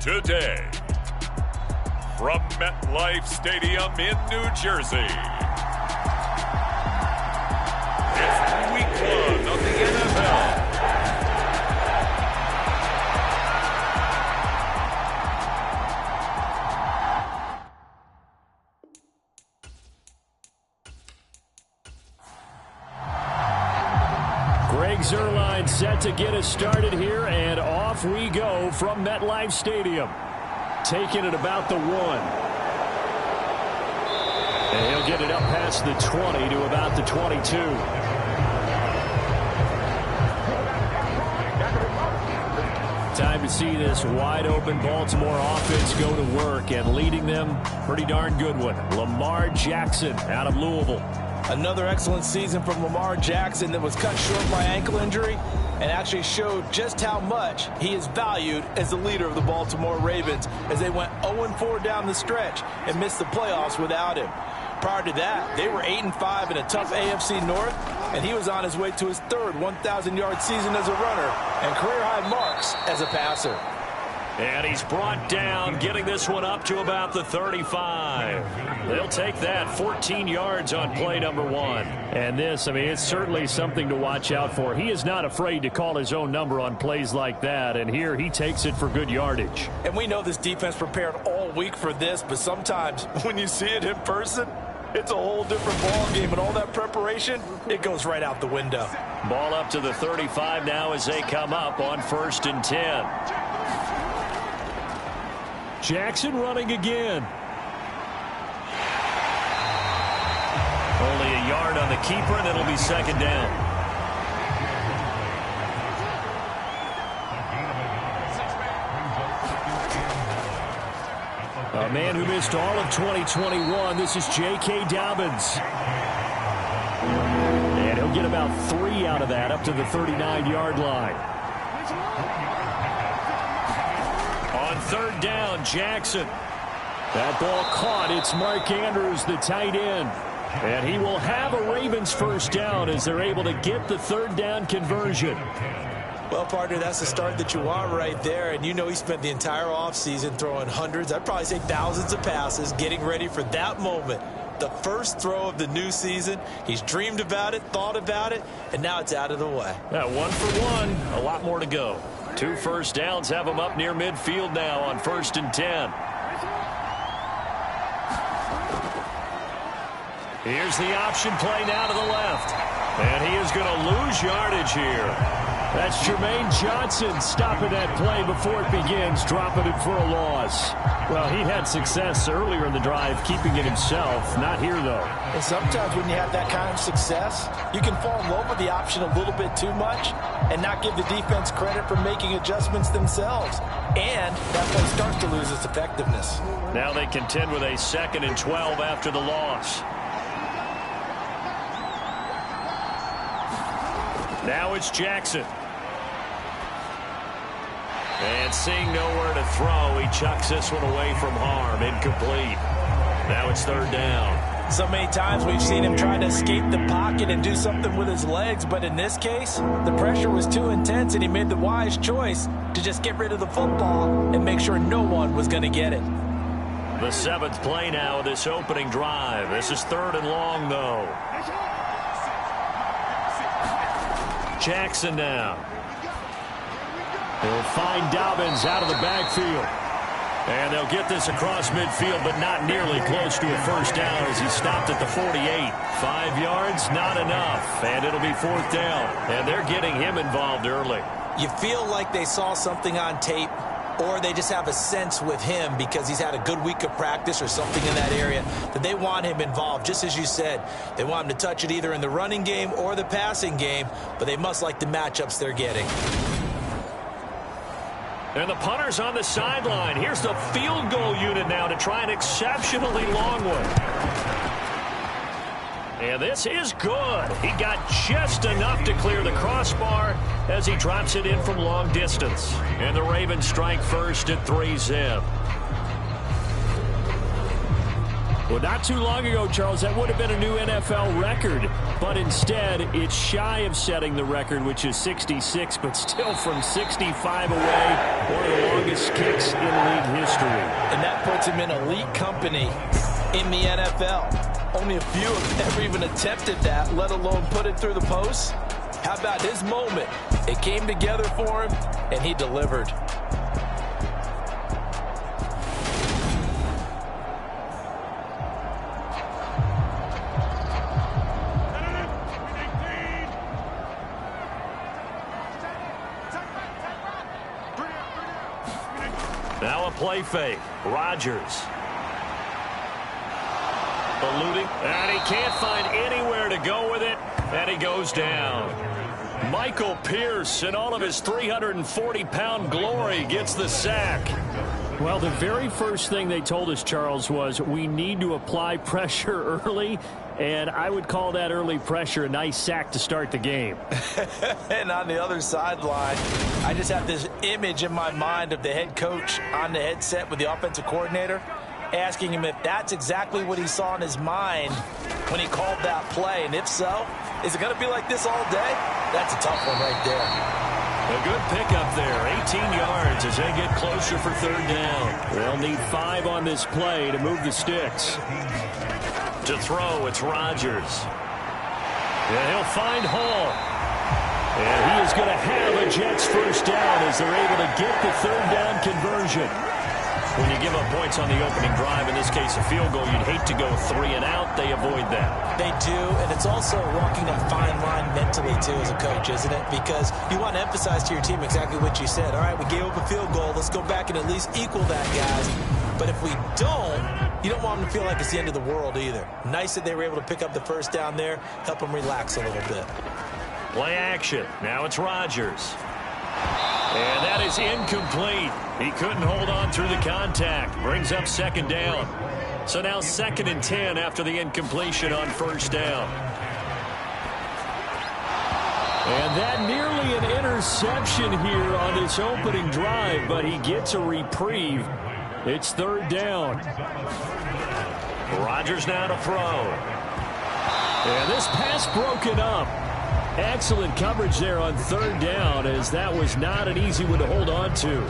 Today, from MetLife Stadium in New Jersey, it's Week 1 of the NFL. Greg Zuerlein set to get us started here, and off we go from MetLife Stadium. Taking it about the 1. And he'll get it up past the 20 to about the 22. Time to see this wide-open Baltimore offense go to work, and leading them, pretty darn good one, Lamar Jackson out of Louisville. Another excellent season from Lamar Jackson that was cut short by ankle injury and actually showed just how much he is valued as the leader of the Baltimore Ravens as they went 0-4 down the stretch and missed the playoffs without him. Prior to that, they were 8-5 in a tough AFC North, and he was on his way to his third 1,000-yard season as a runner and career-high marks as a passer. And he's brought down, getting this one up to about the 35. They'll take that, 14 yards on play number 1. And this, I mean, it's certainly something to watch out for. He is not afraid to call his own number on plays like that, and here he takes it for good yardage. And we know this defense prepared all week for this, but sometimes when you see it in person, it's a whole different ball game, and all that preparation, it goes right out the window. Ball up to the 35 now as they come up on 1st and 10. Jackson running again. Only a yard on the keeper, and it'll be second down. A man who missed all of 2021. This is J.K. Dobbins. And he'll get about 3 out of that, up to the 39-yard line. On 3rd down, Jackson. That ball caught. It's Mark Andrews, the tight end. And he will have a Ravens first down as they're able to get the 3rd down conversion. Well, partner, that's the start that you want right there. And you know he spent the entire offseason throwing hundreds, I'd probably say thousands of passes, getting ready for that moment. The first throw of the new season. He's dreamed about it, thought about it, and now it's out of the way. Yeah, 1 for 1. A lot more to go. 2 first downs have him up near midfield now on 1st and 10. Here's the option play now to the left. And he is going to lose yardage here. That's Jermaine Johnson stopping that play before it begins, dropping it for a loss. Well, he had success earlier in the drive, keeping it himself. Not here, though. And sometimes when you have that kind of success, you can fall in love with the option a little bit too much and not give the defense credit for making adjustments themselves. And that play starts to lose its effectiveness. Now they contend with a 2nd and 12 after the loss. Now it's Jackson. And seeing nowhere to throw, he chucks this one away from harm. Incomplete. Now it's 3rd down. So many times we've seen him try to escape the pocket and do something with his legs, but in this case, the pressure was too intense and he made the wise choice to just get rid of the football and make sure no one was going to get it. The 7th play now of this opening drive. This is 3rd and long, though. Jackson now. He'll find Dobbins out of the backfield. And they'll get this across midfield, but not nearly close to a first down as he stopped at the 48. 5 yards, not enough. And it'll be 4th down. And they're getting him involved early. You feel like they saw something on tape, or they just have a sense with him because he's had a good week of practice or something in that area that they want him involved. Just as you said, they want him to touch it either in the running game or the passing game, but they must like the matchups they're getting. And the punter's on the sideline. Here's the field goal unit now to try an exceptionally long one. And this is good. He got just enough to clear the crossbar as he drops it in from long distance. And the Ravens strike first at 3-zip. Well, not too long ago, Charles, that would have been a new NFL record. But instead, it's shy of setting the record, which is 66, but still from 65 away, one of the longest kicks in league history. And that puts him in elite company in the NFL. Only a few have ever even attempted that, let alone put it through the post. How about his moment? It came together for him, and he delivered. Now a play fake. Rodgers. Eluding. And he can't find anywhere to go with it. And he goes down. Michael Pierce, in all of his 340-pound glory, gets the sack. Well, the very first thing they told us, Charles, was we need to apply pressure early. And I would call that early pressure a nice sack to start the game. And on the other sideline, I just have this image in my mind of the head coach on the headset with the offensive coordinator, asking him if that's exactly what he saw in his mind when he called that play. And if so, is it going to be like this all day? That's a tough one right there. A good pickup there, 18 yards as they get closer for third down. They'll need 5 on this play to move the sticks. To throw, it's Rodgers. And he'll find Hall. And he is going to have a Jets first down as they're able to get the third down conversion. When you give up points on the opening drive, in this case a field goal, you'd hate to go 3 and out. They avoid that. They do, and it's also walking a fine line mentally, too, as a coach, isn't it? Because you want to emphasize to your team exactly what you said. All right, we gave up a field goal. Let's go back and at least equal that, guys. But if we don't, you don't want them to feel like it's the end of the world either. Nice that they were able to pick up the first down there, help them relax a little bit. Play action. Now it's Rodgers. And that is incomplete. He couldn't hold on through the contact. Brings up second down. So now 2nd and 10 after the incompletion on first down. And that nearly an interception here on this opening drive, but he gets a reprieve. It's third down. Rodgers now to throw. And this pass broken up. Excellent coverage there on third down, as that was not an easy one to hold on to.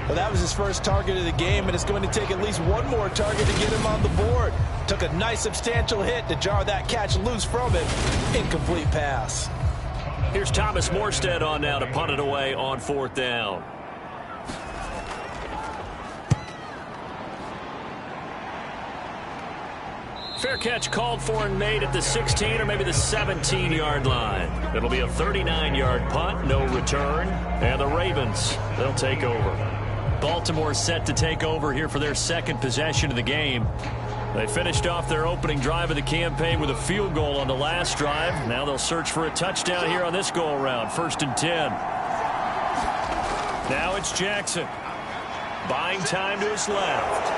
Well, that was his first target of the game, and it's going to take at least one more target to get him on the board. Took a nice substantial hit to jar that catch loose from him. Incomplete pass. Here's Thomas Morstead on now to punt it away on 4th down. Fair catch called for and made at the 16 or maybe the 17-yard line. It'll be a 39-yard punt, no return. And the Ravens, they'll take over. Baltimore set to take over here for their second possession of the game. They finished off their opening drive of the campaign with a field goal on the last drive. Now they'll search for a touchdown here on this go-around. 1st and 10. Now it's Jackson. Buying time to his left.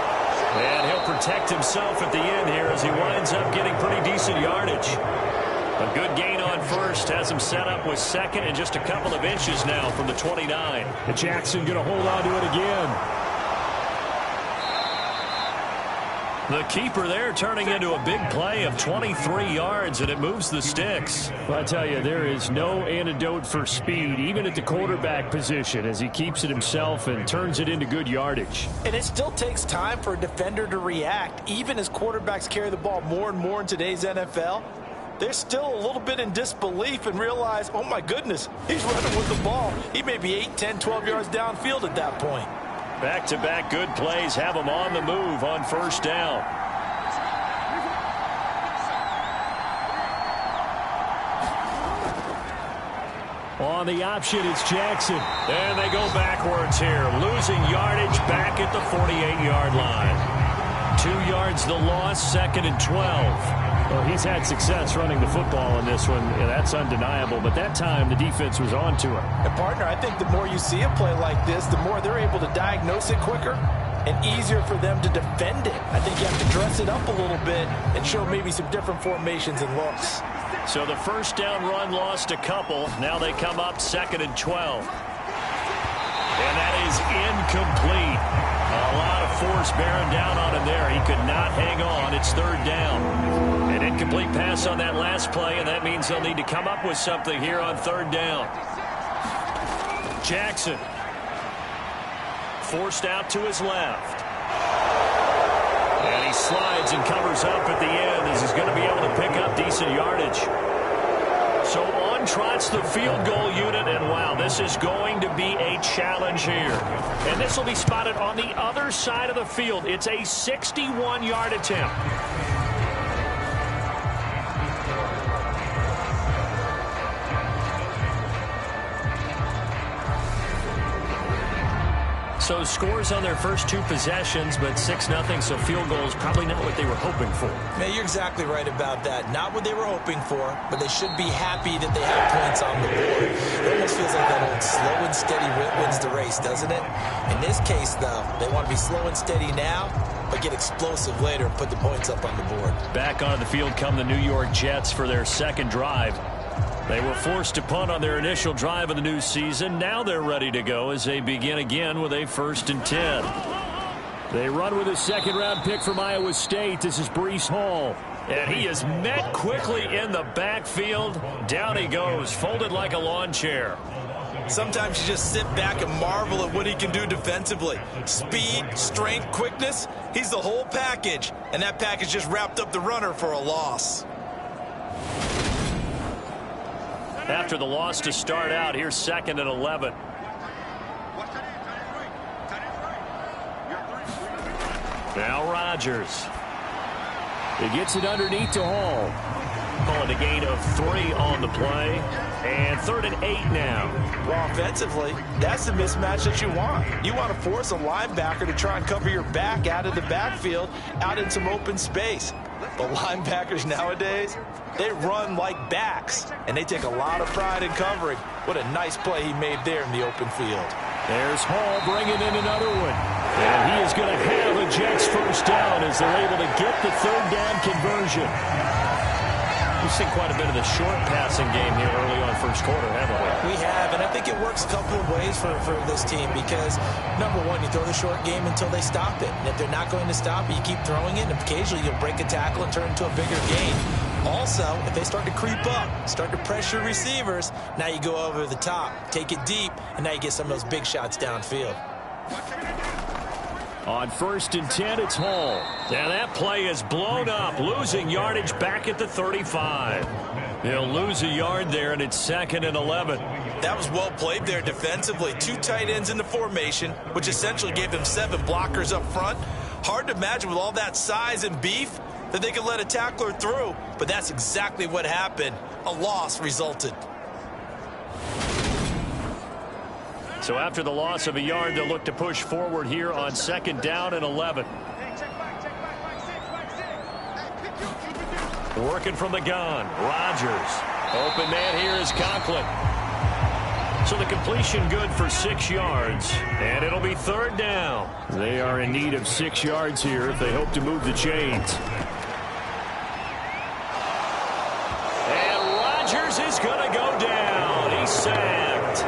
And he'll protect himself at the end here as he winds up getting pretty decent yardage. A good gain on first has him set up with 2nd and just a couple of inches now from the 29. And Jackson going to hold on to it again. The keeper there turning into a big play of 23 yards, and it moves the sticks. Well, I tell you, there is no antidote for speed, even at the quarterback position, as he keeps it himself and turns it into good yardage. And it still takes time for a defender to react. Even as quarterbacks carry the ball more and more in today's NFL, they're still a little bit in disbelief and realize, oh my goodness, he's running with the ball. He may be 8, 10, 12 yards downfield at that point. Back-to-back good plays have him on the move on first down. On the option, it's Jackson. And they go backwards here, losing yardage back at the 48-yard line. 2 yards the loss, 2nd and 12. Well, he's had success running the football in this one. Yeah, that's undeniable. But that time, the defense was on to him. And, partner, I think the more you see a play like this, the more they're able to diagnose it quicker and easier for them to defend it. I think you have to dress it up a little bit and show maybe some different formations and looks. So the first down run lost a couple. Now they come up 2nd and 12. And that is incomplete. A lot of force bearing down on him there. He could not hang on. It's third down. An incomplete pass on that last play, and that means they'll need to come up with something here on third down. Jackson forced out to his left. And he slides and covers up at the end as he's going to be able to pick up decent yardage. So on trots the field goal unit, and wow, this is going to be a challenge here. And this will be spotted on the other side of the field. It's a 61-yard attempt. So scores on their first two possessions, but 6-0, so field goal is probably not what they were hoping for. Man, you're exactly right about that. Not what they were hoping for, but they should be happy that they have points on the board. It almost feels like that old slow and steady wins the race, doesn't it? In this case, though, they want to be slow and steady now, but get explosive later and put the points up on the board. Back onto the field come the New York Jets for their second drive. They were forced to punt on their initial drive of the new season. Now they're ready to go as they begin again with a 1st and 10. They run with a second-round pick from Iowa State. This is Breece Hall. And he is met quickly in the backfield. Down he goes, folded like a lawn chair. Sometimes you just sit back and marvel at what he can do defensively. Speed, strength, quickness, he's the whole package. And that package just wrapped up the runner for a loss. After the loss to start out, here's 2nd and 11. Now Rodgers. He gets it underneath to Hall. Calling a gain of 3 on the play. And 3rd and 8 now. Well, offensively, that's the mismatch that you want. You want to force a linebacker to try and cover your back out of the backfield, out in some open space. The linebackers nowadays, they run like backs, and they take a lot of pride in covering. What a nice play he made there in the open field. There's Hall bringing in another one. And he is going to have a Jets first down as they're able to get the 3rd down conversion. We've seen quite a bit of the short passing game here early on first quarter, haven't we? We have, and I think it works a couple of ways for this team because, number one, you throw the short game until they stop it. And if they're not going to stop it, you keep throwing it, and occasionally you'll break a tackle and turn it into a bigger gain. Also, if they start to creep up, start to pressure receivers, now you go over the top, take it deep, and now you get some of those big shots downfield. On 1st and 10, it's Hall. Now that play is blown up, losing yardage back at the 35. He'll lose a yard there, and it's 2nd and 11. That was well played there defensively. 2 tight ends in the formation, which essentially gave them 7 blockers up front. Hard to imagine with all that size and beef that they could let a tackler through, but that's exactly what happened. A loss resulted. So after the loss of a yard, they'll look to push forward here on 2nd down and 11. Working from the gun, Rodgers. Open man here is Conklin. So the completion good for 6 yards, and it'll be 3rd down. They are in need of 6 yards here if they hope to move the chains. And Rodgers is going to go down. He's sacked.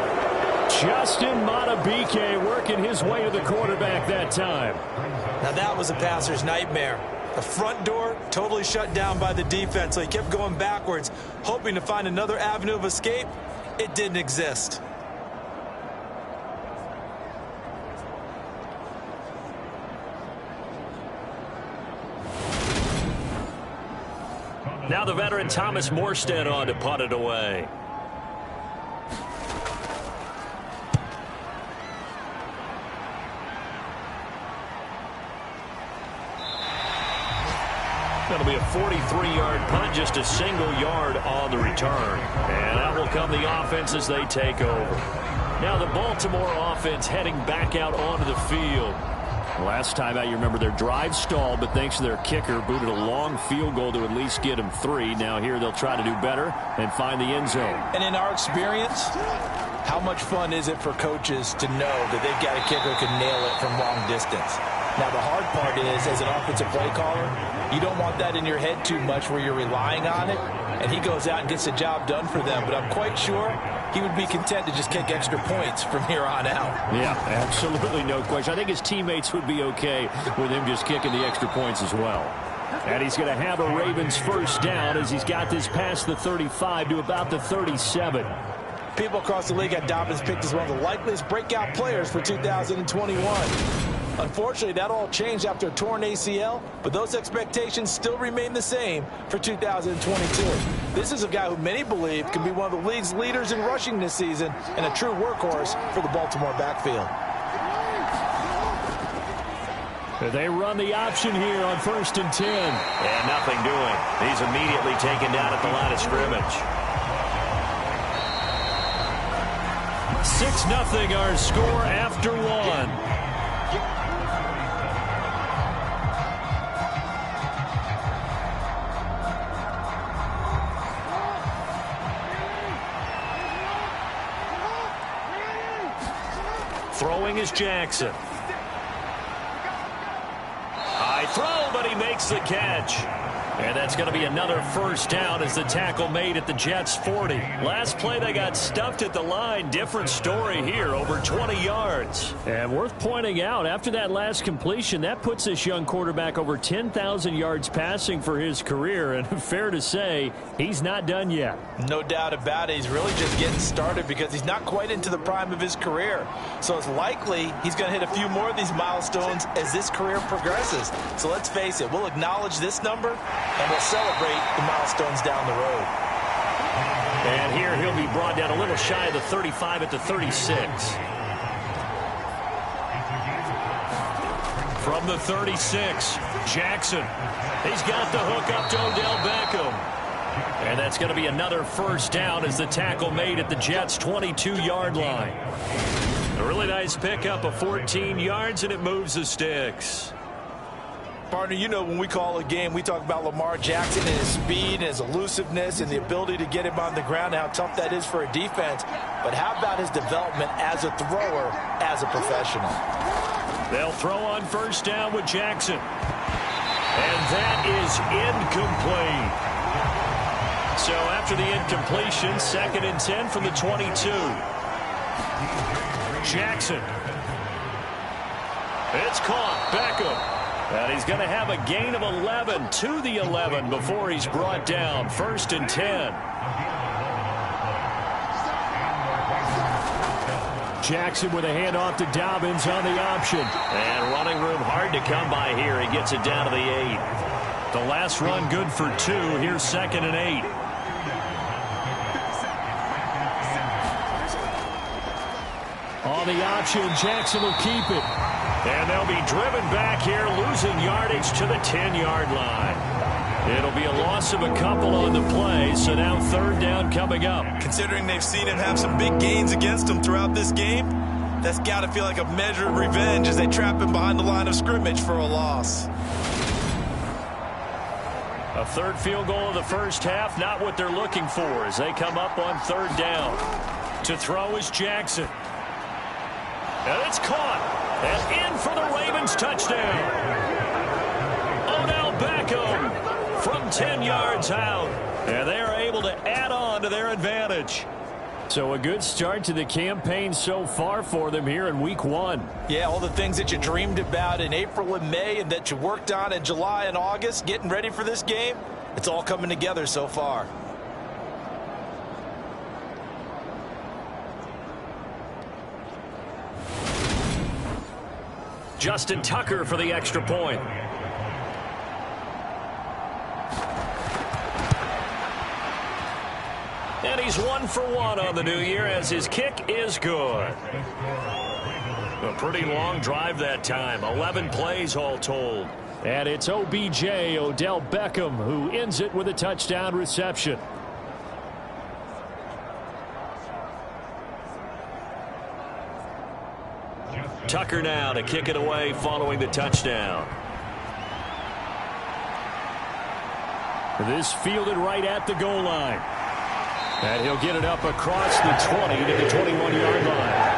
Justin Madubuike working his way to the quarterback that time. Now that was a passer's nightmare. The front door totally shut down by the defense, so he kept going backwards, hoping to find another avenue of escape. It didn't exist. Now the veteran Thomas Morstead on to punt it away. That'll be a 43-yard punt, just a single yard on the return. And out will come the offense as they take over. Now the Baltimore offense heading back out onto the field. Last time out, you remember their drive stalled, but thanks to their kicker, booted a long field goal to at least get them 3. Now here they'll try to do better and find the end zone. And in our experience, how much fun is it for coaches to know that they've got a kicker who can nail it from long distance? Now, the hard part is, as an offensive play caller, you don't want that in your head too much where you're relying on it, and he goes out and gets the job done for them. But I'm quite sure he would be content to just kick extra points from here on out. Yeah, absolutely no question. I think his teammates would be okay with him just kicking the extra points as well. And he's going to have a Ravens first down as he's got this past the 35 to about the 37. People across the league had Dobbins picked as one of the likeliest breakout players for 2021. Unfortunately, that all changed after a torn ACL, but those expectations still remain the same for 2022. This is a guy who many believe can be one of the league's leaders in rushing this season and a true workhorse for the Baltimore backfield. They run the option here on 1st and 10. And nothing doing. He's immediately taken down at the line of scrimmage. 6-0 our score after one. Throwing is Jackson. High throw, but he makes the catch. And that's going to be another first down as the tackle made at the Jets' 40. Last play, they got stuffed at the line. Different story here, over 20 yards. And worth pointing out, after that last completion, that puts this young quarterback over 10,000 yards passing for his career. And fair to say, he's not done yet. No doubt about it. He's really just getting started because he's not quite into the prime of his career. So it's likely he's going to hit a few more of these milestones as this career progresses. So let's face it, we'll acknowledge this number and we'll celebrate the milestones down the road. And here he'll be brought down a little shy of the 35 at the 36. From the 36, Jackson. He's got the hook up to Odell Beckham. And that's going to be another first down as the tackle made at the Jets' 22-yard line. A really nice pickup of 14 yards, and it moves the sticks. Partner, you know when we call a game, we talk about Lamar Jackson and his speed and his elusiveness and the ability to get him on the ground and how tough that is for a defense. But how about his development as a thrower, as a professional? They'll throw on first down with Jackson. And that is incomplete. So after the incompletion, 2nd and 10 from the 22. Jackson. It's caught. Beckham. And he's going to have a gain of 11 to the 11 before he's brought down. 1st and 10. Jackson with a handoff to Dobbins on the option. And running room hard to come by here. He gets it down to the 8. The last run good for 2. Here's 2nd and 8. On the option, Jackson will keep it. And they'll be driven back here, losing yardage to the 10-yard line. It'll be a loss of a couple on the play, so now 3rd down coming up. Considering they've seen him have some big gains against them throughout this game, that's got to feel like a measure of revenge as they trap him behind the line of scrimmage for a loss. A 3rd field goal of the first half, not what they're looking for as they come up on 3rd down. To throw is Jackson. And it's caught. And in for the Ravens touchdown. Odell Beckham from 10 yards out. And they are able to add on to their advantage. So a good start to the campaign so far for them here in week 1. Yeah, all the things that you dreamed about in April and May and that you worked on in July and August, getting ready for this game, it's all coming together so far. Justin Tucker for the extra point. And he's 1 for 1 on the new year as his kick is good. A pretty long drive that time. 11 plays all told. And it's OBJ, Odell Beckham, who ends it with a touchdown reception. Tucker now to kick it away following the touchdown. This fielded right at the goal line. And he'll get it up across the 20 to the 21-yard line.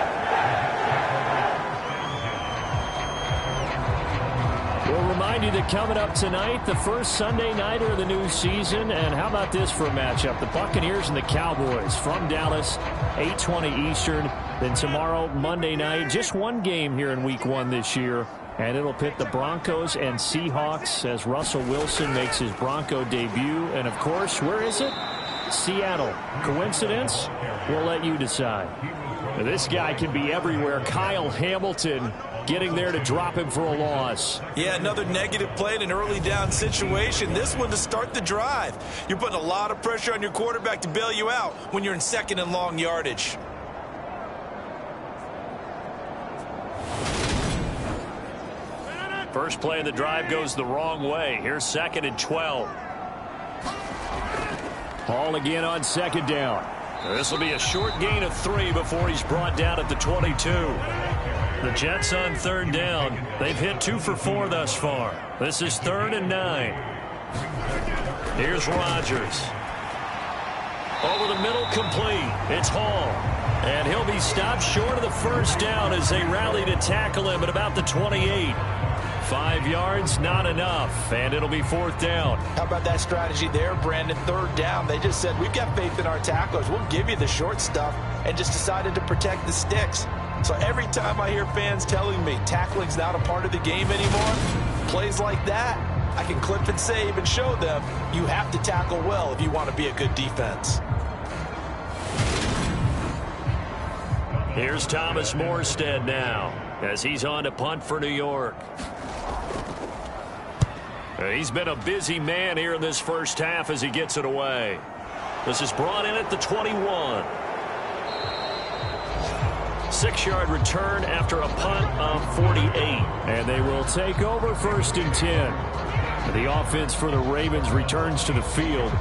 remind you that coming up tonight, the first Sunday nighter of the new season. And how about this for a matchup? The Buccaneers and the Cowboys from Dallas, 8:20 Eastern. Then tomorrow, Monday night, just one game here in Week 1 this year. And it'll pit the Broncos and Seahawks as Russell Wilson makes his Bronco debut. And, of course, where is it? Seattle. Coincidence? We'll let you decide. This guy can be everywhere. Kyle Hamilton getting there to drop him for a loss. Yeah, another negative play in an early down situation. This one to start the drive. You're putting a lot of pressure on your quarterback to bail you out when you're in second and long yardage. First play of the drive goes the wrong way. Here's 2nd and 12. Hall again on 2nd down. This will be a short gain of 3 before he's brought down at the 22. The Jets on 3rd down. They've hit 2 for 4 thus far. This is 3rd and 9. Here's Rodgers. Over the middle, complete. It's Hall. And he'll be stopped short of the first down as they rally to tackle him at about the 28. 5 yards, not enough, and it'll be 4th down. How about that strategy there, Brandon? 3rd down. They just said, we've got faith in our tacklers. We'll give you the short stuff, and just decided to protect the sticks. So every time I hear fans telling me tackling's not a part of the game anymore, plays like that, I can clip and save and show them you have to tackle well if you want to be a good defense. Here's Thomas Morstead now as he's on to punt for New York. He's been a busy man here in this first half as he gets it away. This is brought in at the 21. 6-yard return after a punt of 48. And they will take over 1st and 10. The offense for the Ravens returns to the field.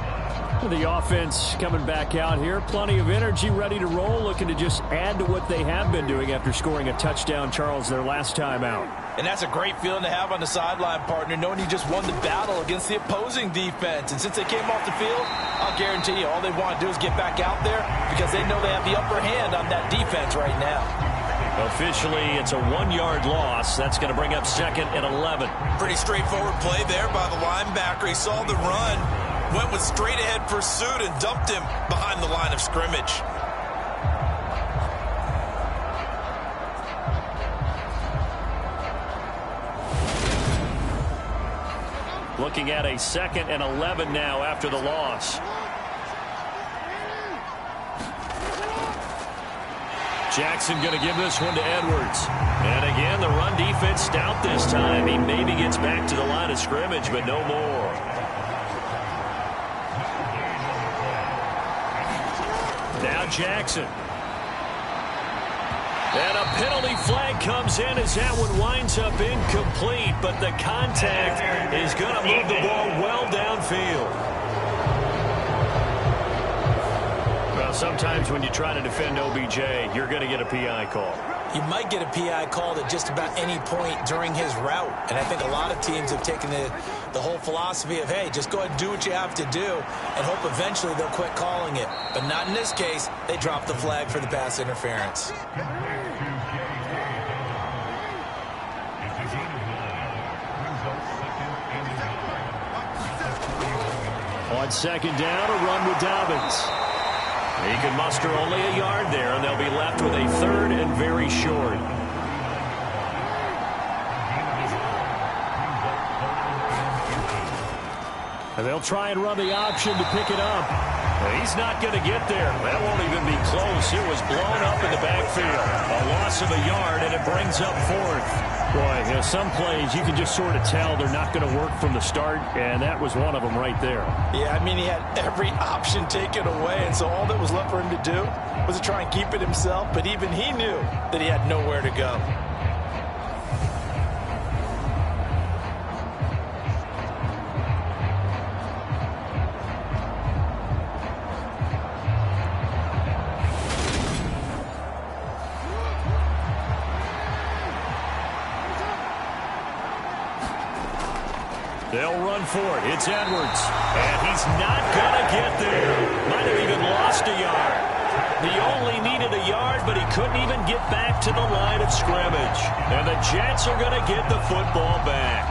The offense coming back out here. Plenty of energy, ready to roll, looking to just add to what they have been doing after scoring a touchdown, Charles, their last time out. And that's a great feeling to have on the sideline, partner, knowing you just won the battle against the opposing defense. And since they came off the field, I'll guarantee you all they want to do is get back out there because they know they have the upper hand on that defense right now. Officially, it's a 1-yard loss. That's going to bring up 2nd and 11. Pretty straightforward play there by the linebacker. He saw the run, went with straight-ahead pursuit, and dumped him behind the line of scrimmage. Looking at a 2nd and 11 now after the loss. Jackson going to give this one to Edwards. And again, the run defense stout this time. He maybe gets back to the line of scrimmage, but no more. Now Jackson. And a penalty flag comes in as that one winds up incomplete, but the contact is going to move the ball well downfield. Well, sometimes when you try to defend OBJ, you're going to get a PI call. You might get a PI called at just about any point during his route. And I think a lot of teams have taken the whole philosophy of, hey, just go ahead and do what you have to do and hope eventually they'll quit calling it. But not in this case. They dropped the flag for the pass interference. On 2nd down, a run with Dobbins. He can muster only a yard there, and they'll be left with a 3rd and very short. And they'll try and run the option to pick it up. He's not going to get there. That won't even be close. It was blown up in the backfield. A loss of a yard, and it brings up 4th. Boy, you know, some plays you can just sort of tell they're not going to work from the start, and that was one of them right there. Yeah, I mean, he had every option taken away, and so all that was left for him to do was to try and keep it himself, but even he knew that he had nowhere to go. They'll run for it. It's Edwards. And he's not going to get there. Might have even lost a yard. He only needed a yard, but he couldn't even get back to the line of scrimmage. And the Jets are going to get the football back.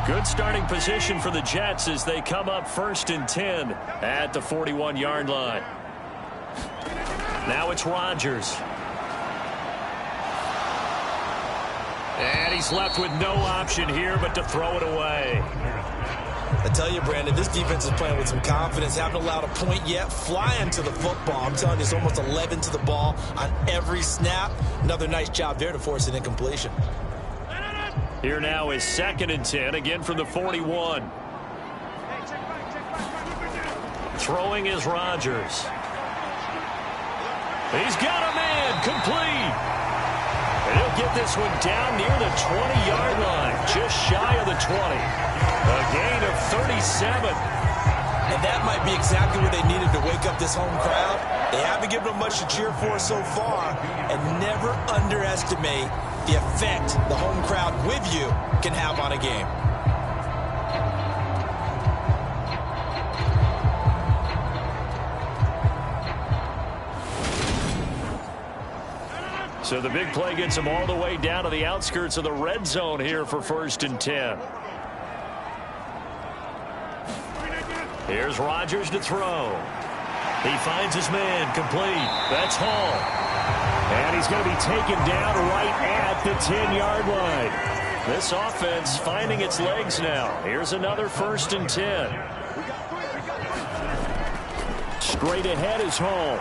Good starting position for the Jets as they come up 1st and 10 at the 41-yard line. Now it's Rodgers. And he's left with no option here but to throw it away. I tell you, Brandon, this defense is playing with some confidence. Haven't allowed a point yet. Flying to the football. I'm telling you, it's almost 11 to the ball on every snap. Another nice job there to force an incompletion. Here now is 2nd and 10, again from the 41. Throwing is Rodgers. He's got a man, complete. And he'll get this one down near the 20-yard line, just shy of the 20. A gain of 37. And that might be exactly what they needed to wake up this home crowd. They haven't given them much to cheer for so far. And never underestimate the effect the home crowd with you can have on a game. So the big play gets them all the way down to the outskirts of the red zone here for 1st and 10. Here's Rodgers to throw. He finds his man, complete. That's Hall. And he's going to be taken down right at the 10-yard line. This offense finding its legs now. Here's another 1st and 10. Straight ahead is Hall.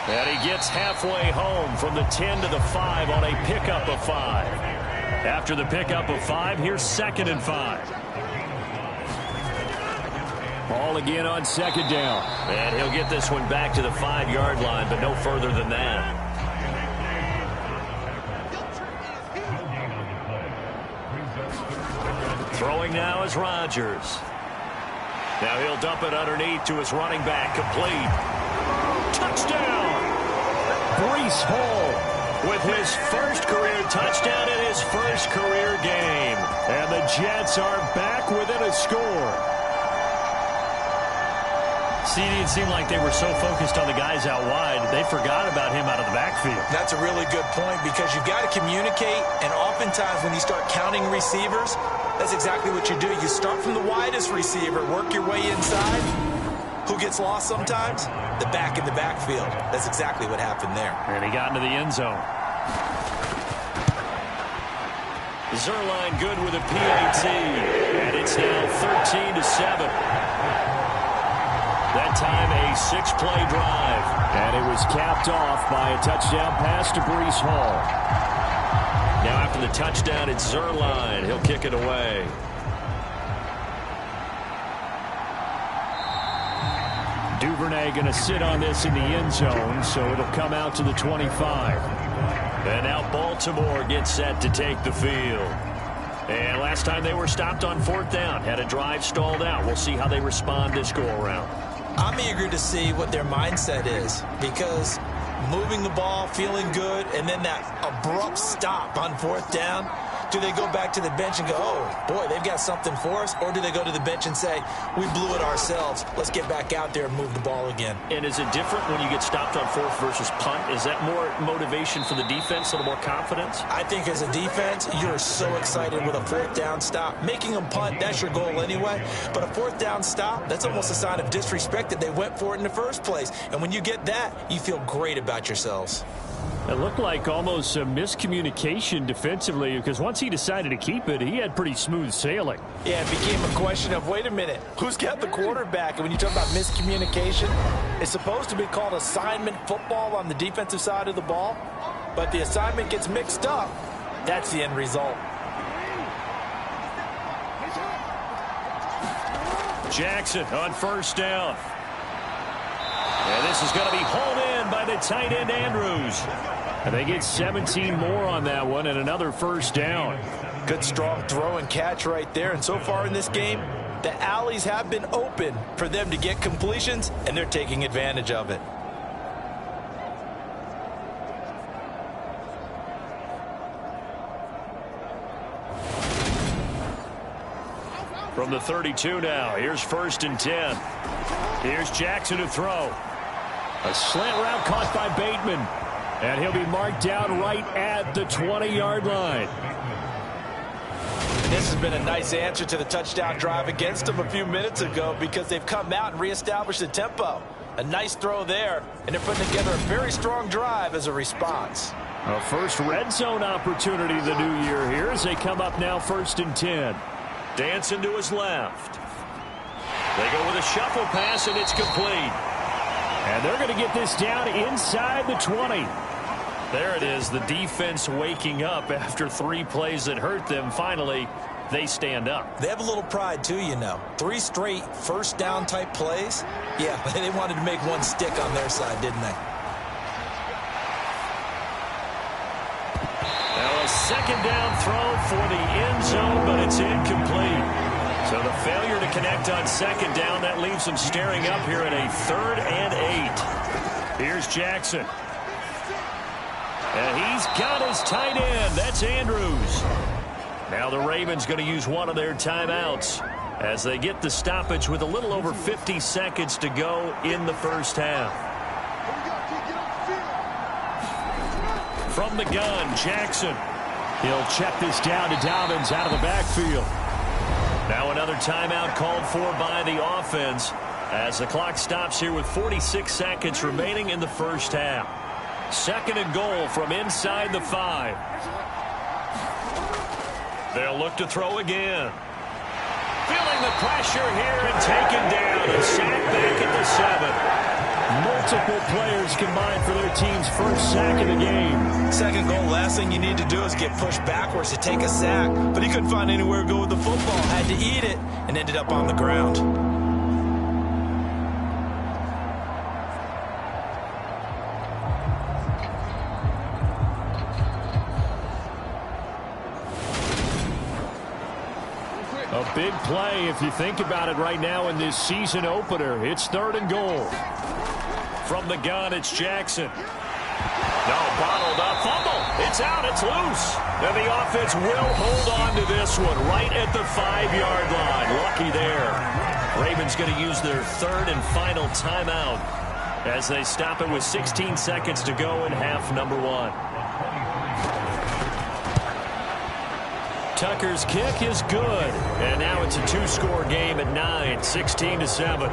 And he gets halfway home from the 10 to the 5 on a pickup of 5. After the pickup of 5, here's 2nd and 5. Ball again on 2nd down. And he'll get this one back to the 5-yard line, but no further than that. Throwing now is Rodgers. Now he'll dump it underneath to his running back, complete. Touchdown! Breece Hall with his first career touchdown in his first career game. And the Jets are back within a score. See, it seemed like they were so focused on the guys out wide, they forgot about him out of the backfield. That's a really good point because you've got to communicate, and oftentimes when you start counting receivers, that's exactly what you do. You start from the widest receiver, work your way inside. Who gets lost sometimes? The back in the backfield. That's exactly what happened there. And he got into the end zone. Zerline good with a PAT. And it's now 13-7. That time a 6-play drive. And it was capped off by a touchdown pass to Breece Hall. Now after the touchdown, it's Zerline. He'll kick it away. Duvernay going to sit on this in the end zone, so it'll come out to the 25. And now Baltimore gets set to take the field. And last time they were stopped on 4th down, had a drive stalled out. We'll see how they respond this go-around. I'm eager to see what their mindset is because moving the ball, feeling good, and then that abrupt stop on 4th down. Do they go back to the bench and go, oh, boy, they've got something for us? Or do they go to the bench and say, we blew it ourselves. Let's get back out there and move the ball again. And is it different when you get stopped on 4th versus punt? Is that more motivation for the defense, a little more confidence? I think as a defense, you're so excited with a 4th down stop. Making them punt, that's your goal anyway. But a 4th down stop, that's almost a sign of disrespect that they went for it in the first place. And when you get that, you feel great about yourselves. It looked like almost a miscommunication defensively because once he decided to keep it, he had pretty smooth sailing. Yeah, it became a question of, wait a minute, who's got the quarterback? And when you talk about miscommunication, it's supposed to be called assignment football on the defensive side of the ball, but the assignment gets mixed up. That's the end result. Jackson on 1st down. And this is going to be hauled in by the tight end Andrews. And they get 17 more on that one and another 1st down. Good strong throw and catch right there. And so far in this game, the alleys have been open for them to get completions, and they're taking advantage of it. From the 32 now, here's 1st and 10. Here's Jackson to throw. A slant route caught by Bateman. And he'll be marked down right at the 20-yard line. And this has been a nice answer to the touchdown drive against them a few minutes ago because they've come out and reestablished the tempo. A nice throw there, and they're putting together a very strong drive as a response. A first red zone opportunity the new year here as they come up now 1st and 10. Dancing to his left. They go with a shuffle pass, and it's complete. And they're going to get this down inside the 20. There it is, the defense waking up after 3 plays that hurt them. Finally, they stand up. They have a little pride, too, you know. 3 straight first down type plays. Yeah, they wanted to make one stick on their side, didn't they? Now a second down throw for the end zone, but it's incomplete. So the failure to connect on second down, that leaves them staring up here at a 3rd and 8. Here's Jackson. And he's got his tight end. That's Andrews. Now the Ravens going to use one of their timeouts as they get the stoppage with a little over 50 seconds to go in the first half. From the gun, Jackson. He'll check this down to Dobbins out of the backfield. Now another timeout called for by the offense as the clock stops here with 46 seconds remaining in the first half. 2nd and goal from inside the 5. They'll look to throw again. Feeling the pressure here and taken down. A sack back at the 7. Multiple players combined for their team's first sack of the game. 2nd goal, last thing you need to do is get pushed backwards to take a sack. But he couldn't find anywhere to go with the football. Had to eat it and ended up on the ground. A big play if you think about it right now in this season opener. It's 3rd and goal. From the gun, it's Jackson. No, bottled up. Fumble. It's out. It's loose. And the offense will hold on to this one right at the 5-yard line. Lucky there. Ravens going to use their 3rd and final timeout as they stop it with 16 seconds to go in half number 1. Tucker's kick is good. And now it's a 2-score game at 9, 16-7.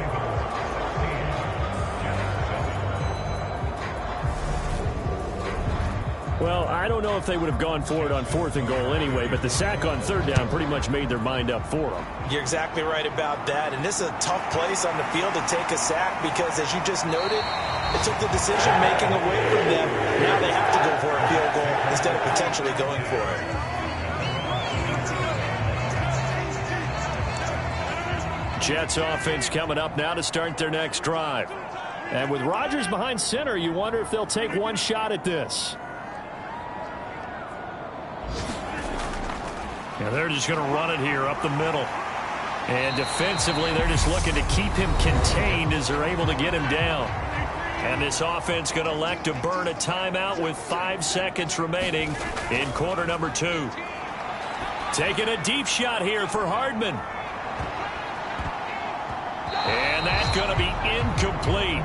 Well, I don't know if they would have gone for it on 4th and goal anyway, but the sack on 3rd down pretty much made their mind up for them. You're exactly right about that. And this is a tough place on the field to take a sack because, as you just noted, it took the decision-making away from them. Now they have to go for a field goal instead of potentially going for it. Jets offense coming up now to start their next drive. And with Rodgers behind center, you wonder if they'll take one shot at this. Yeah, they're just going to run it here up the middle. And defensively, they're just looking to keep him contained as they're able to get him down. And this offense going to elect to burn a timeout with 5 seconds remaining in quarter number 2. Taking a deep shot here for Hardman. And that's going to be incomplete.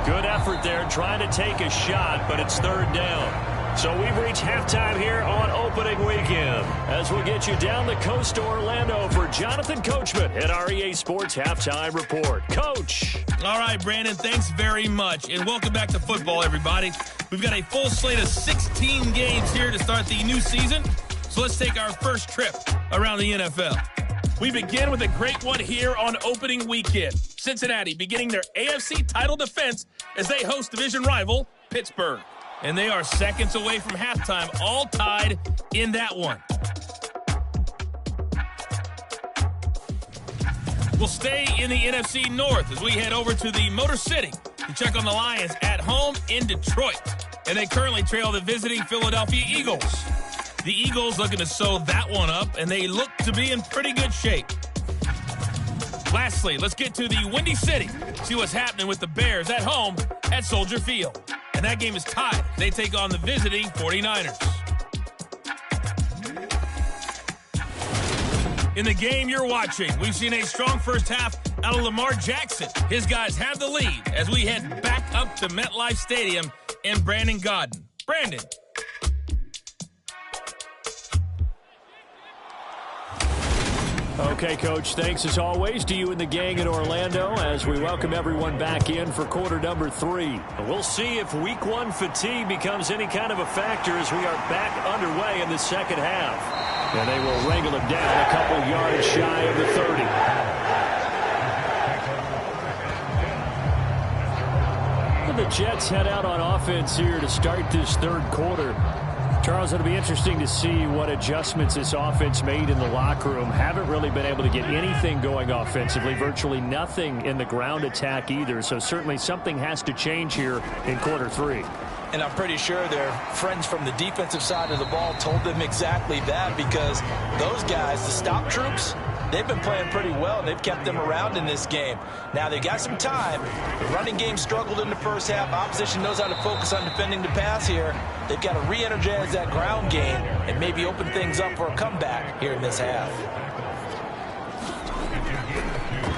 Good effort there trying to take a shot, but it's 3rd down. So we've reached halftime here on opening weekend as we'll get you down the coast to Orlando for Jonathan Coachman at our EA Sports Halftime Report. Coach. All right, Brandon, thanks very much. And welcome back to football, everybody. We've got a full slate of 16 games here to start the new season. So let's take our first trip around the NFL. We begin with a great one here on opening weekend. Cincinnati beginning their AFC title defense as they host division rival Pittsburgh. And they are seconds away from halftime, all tied in that one. We'll stay in the NFC North as we head over to the Motor City to check on the Lions at home in Detroit. And they currently trail the visiting Philadelphia Eagles. The Eagles looking to sew that one up, and they look to be in pretty good shape. Lastly, let's get to the Windy City, see what's happening with the Bears at home at Soldier Field. And that game is tied. They take on the visiting 49ers. In the game you're watching, we've seen a strong first half out of Lamar Jackson. His guys have the lead as we head back up to MetLife Stadium in Brandon Gaudin. Brandon. Okay, Coach, thanks as always to you and the gang in Orlando as we welcome everyone back in for quarter number 3. We'll see if week 1 fatigue becomes any kind of a factor as we are back underway in the second half. And they will wrangle it down a couple yards shy of the 30. And the Jets head out on offense here to start this third quarter. Charles, it'll be interesting to see what adjustments this offense made in the locker room. Haven't really been able to get anything going offensively, virtually nothing in the ground attack either. So certainly something has to change here in quarter 3. And I'm pretty sure their friends from the defensive side of the ball told them exactly that, because those guys, the stop troops, they've been playing pretty well. They've kept them around in this game. Now, they got some time. The running game struggled in the first half. Opposition knows how to focus on defending the pass here. They've got to re-energize that ground game and maybe open things up for a comeback here in this half.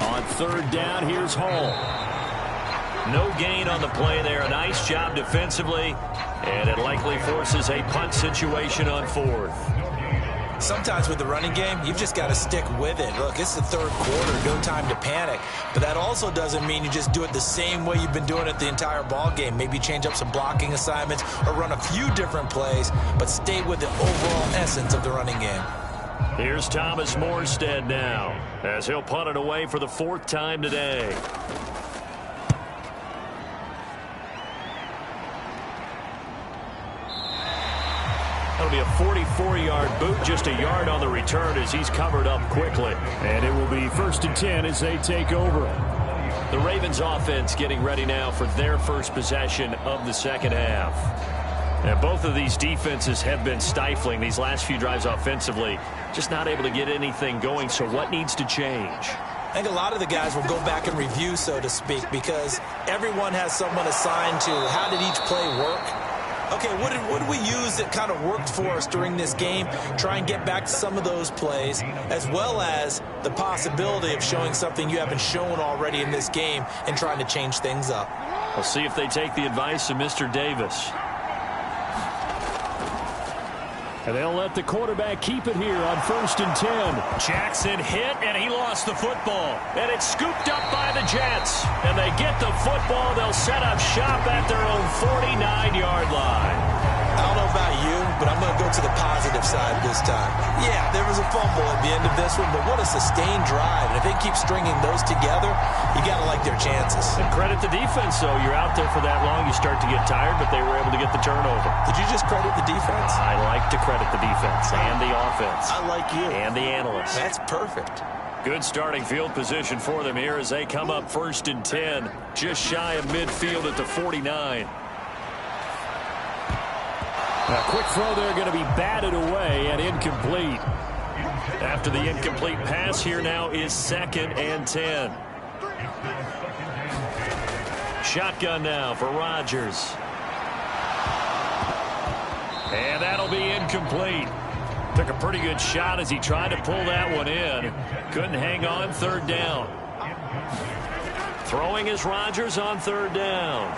On third down, here's Hall. No gain on the play there. A nice job defensively, and it likely forces a punt situation on fourth. Sometimes with the running game, you've just got to stick with it. Look, it's the third quarter, no time to panic. But that also doesn't mean you just do it the same way you've been doing it the entire ball game. Maybe change up some blocking assignments or run a few different plays, but stay with the overall essence of the running game. Here's Thomas Morstead now, as he'll punt it away for the 4th time today. That'll be a 44-yard boot, just a yard on the return as he's covered up quickly. And it will be 1st and 10 as they take over. The Ravens offense getting ready now for their first possession of the second half. And both of these defenses have been stifling these last few drives offensively, just not able to get anything going. So what needs to change? I think a lot of the guys will go back and review, so to speak, because everyone has someone assigned to how did each play work. Okay, what did we use that kind of worked for us during this game? Try and get back to some of those plays, as well as the possibility of showing something you haven't shown already in this game and trying to change things up. We'll see if they take the advice of Mr. Davis. And they'll let the quarterback keep it here on 1st and 10. Jackson hit, and he lost the football. And it's scooped up by the Jets. And they get the football. They'll set up shop at their own 49-yard line. I don't know about you, but I'm going to go to the positive side this time. Yeah, there was a fumble at the end of this one, but what a sustained drive. And if they keep stringing those together, you got to like their chances. And credit the defense, though. You're out there for that long, you start to get tired, but they were able to get the turnover. Did you just credit the defense? I like to credit the defense and the offense. I like you. And the analysts. That's perfect. Good starting field position for them here as they come up 1st and 10, just shy of midfield at the 49. A quick throw there going to be batted away and incomplete. After the incomplete pass, here now is 2nd and 10. Shotgun now for Rodgers. And that'll be incomplete. Took a pretty good shot as he tried to pull that one in. Couldn't hang on 3rd down. Throwing is Rodgers on 3rd down.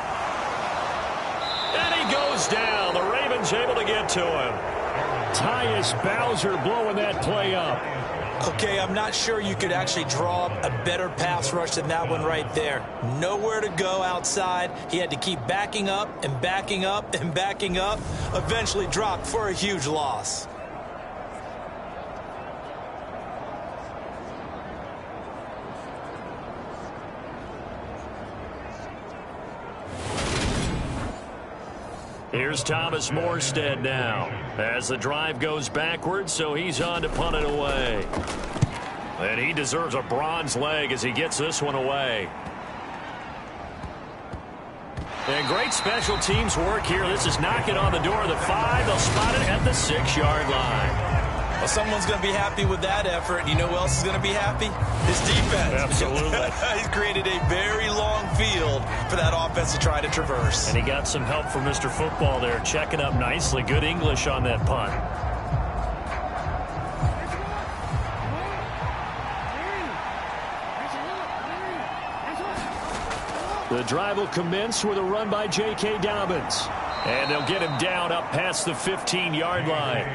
And he goes down. The Ravens able to get to him. Tyus Bowser blowing that play up. Okay, I'm not sure you could actually draw up a better pass rush than that one right there. Nowhere to go outside. He had to keep backing up and backing up and backing up. Eventually dropped for a huge loss. Here's Thomas Morstead now as the drive goes backwards, so he's on to punt it away. And he deserves a bronze leg as he gets this one away. And great special teams work here. This is knocking on the door of the 5. They'll spot it at the 6-yard line. Well, someone's going to be happy with that effort. You know who else is going to be happy? His defense. Absolutely. He's created a very long field for that offense to try to traverse. And he got some help from Mr. Football there, checking up nicely. Good English on that punt. The drive will commence with a run by J.K. Dobbins. And they'll get him down up past the 15-yard line.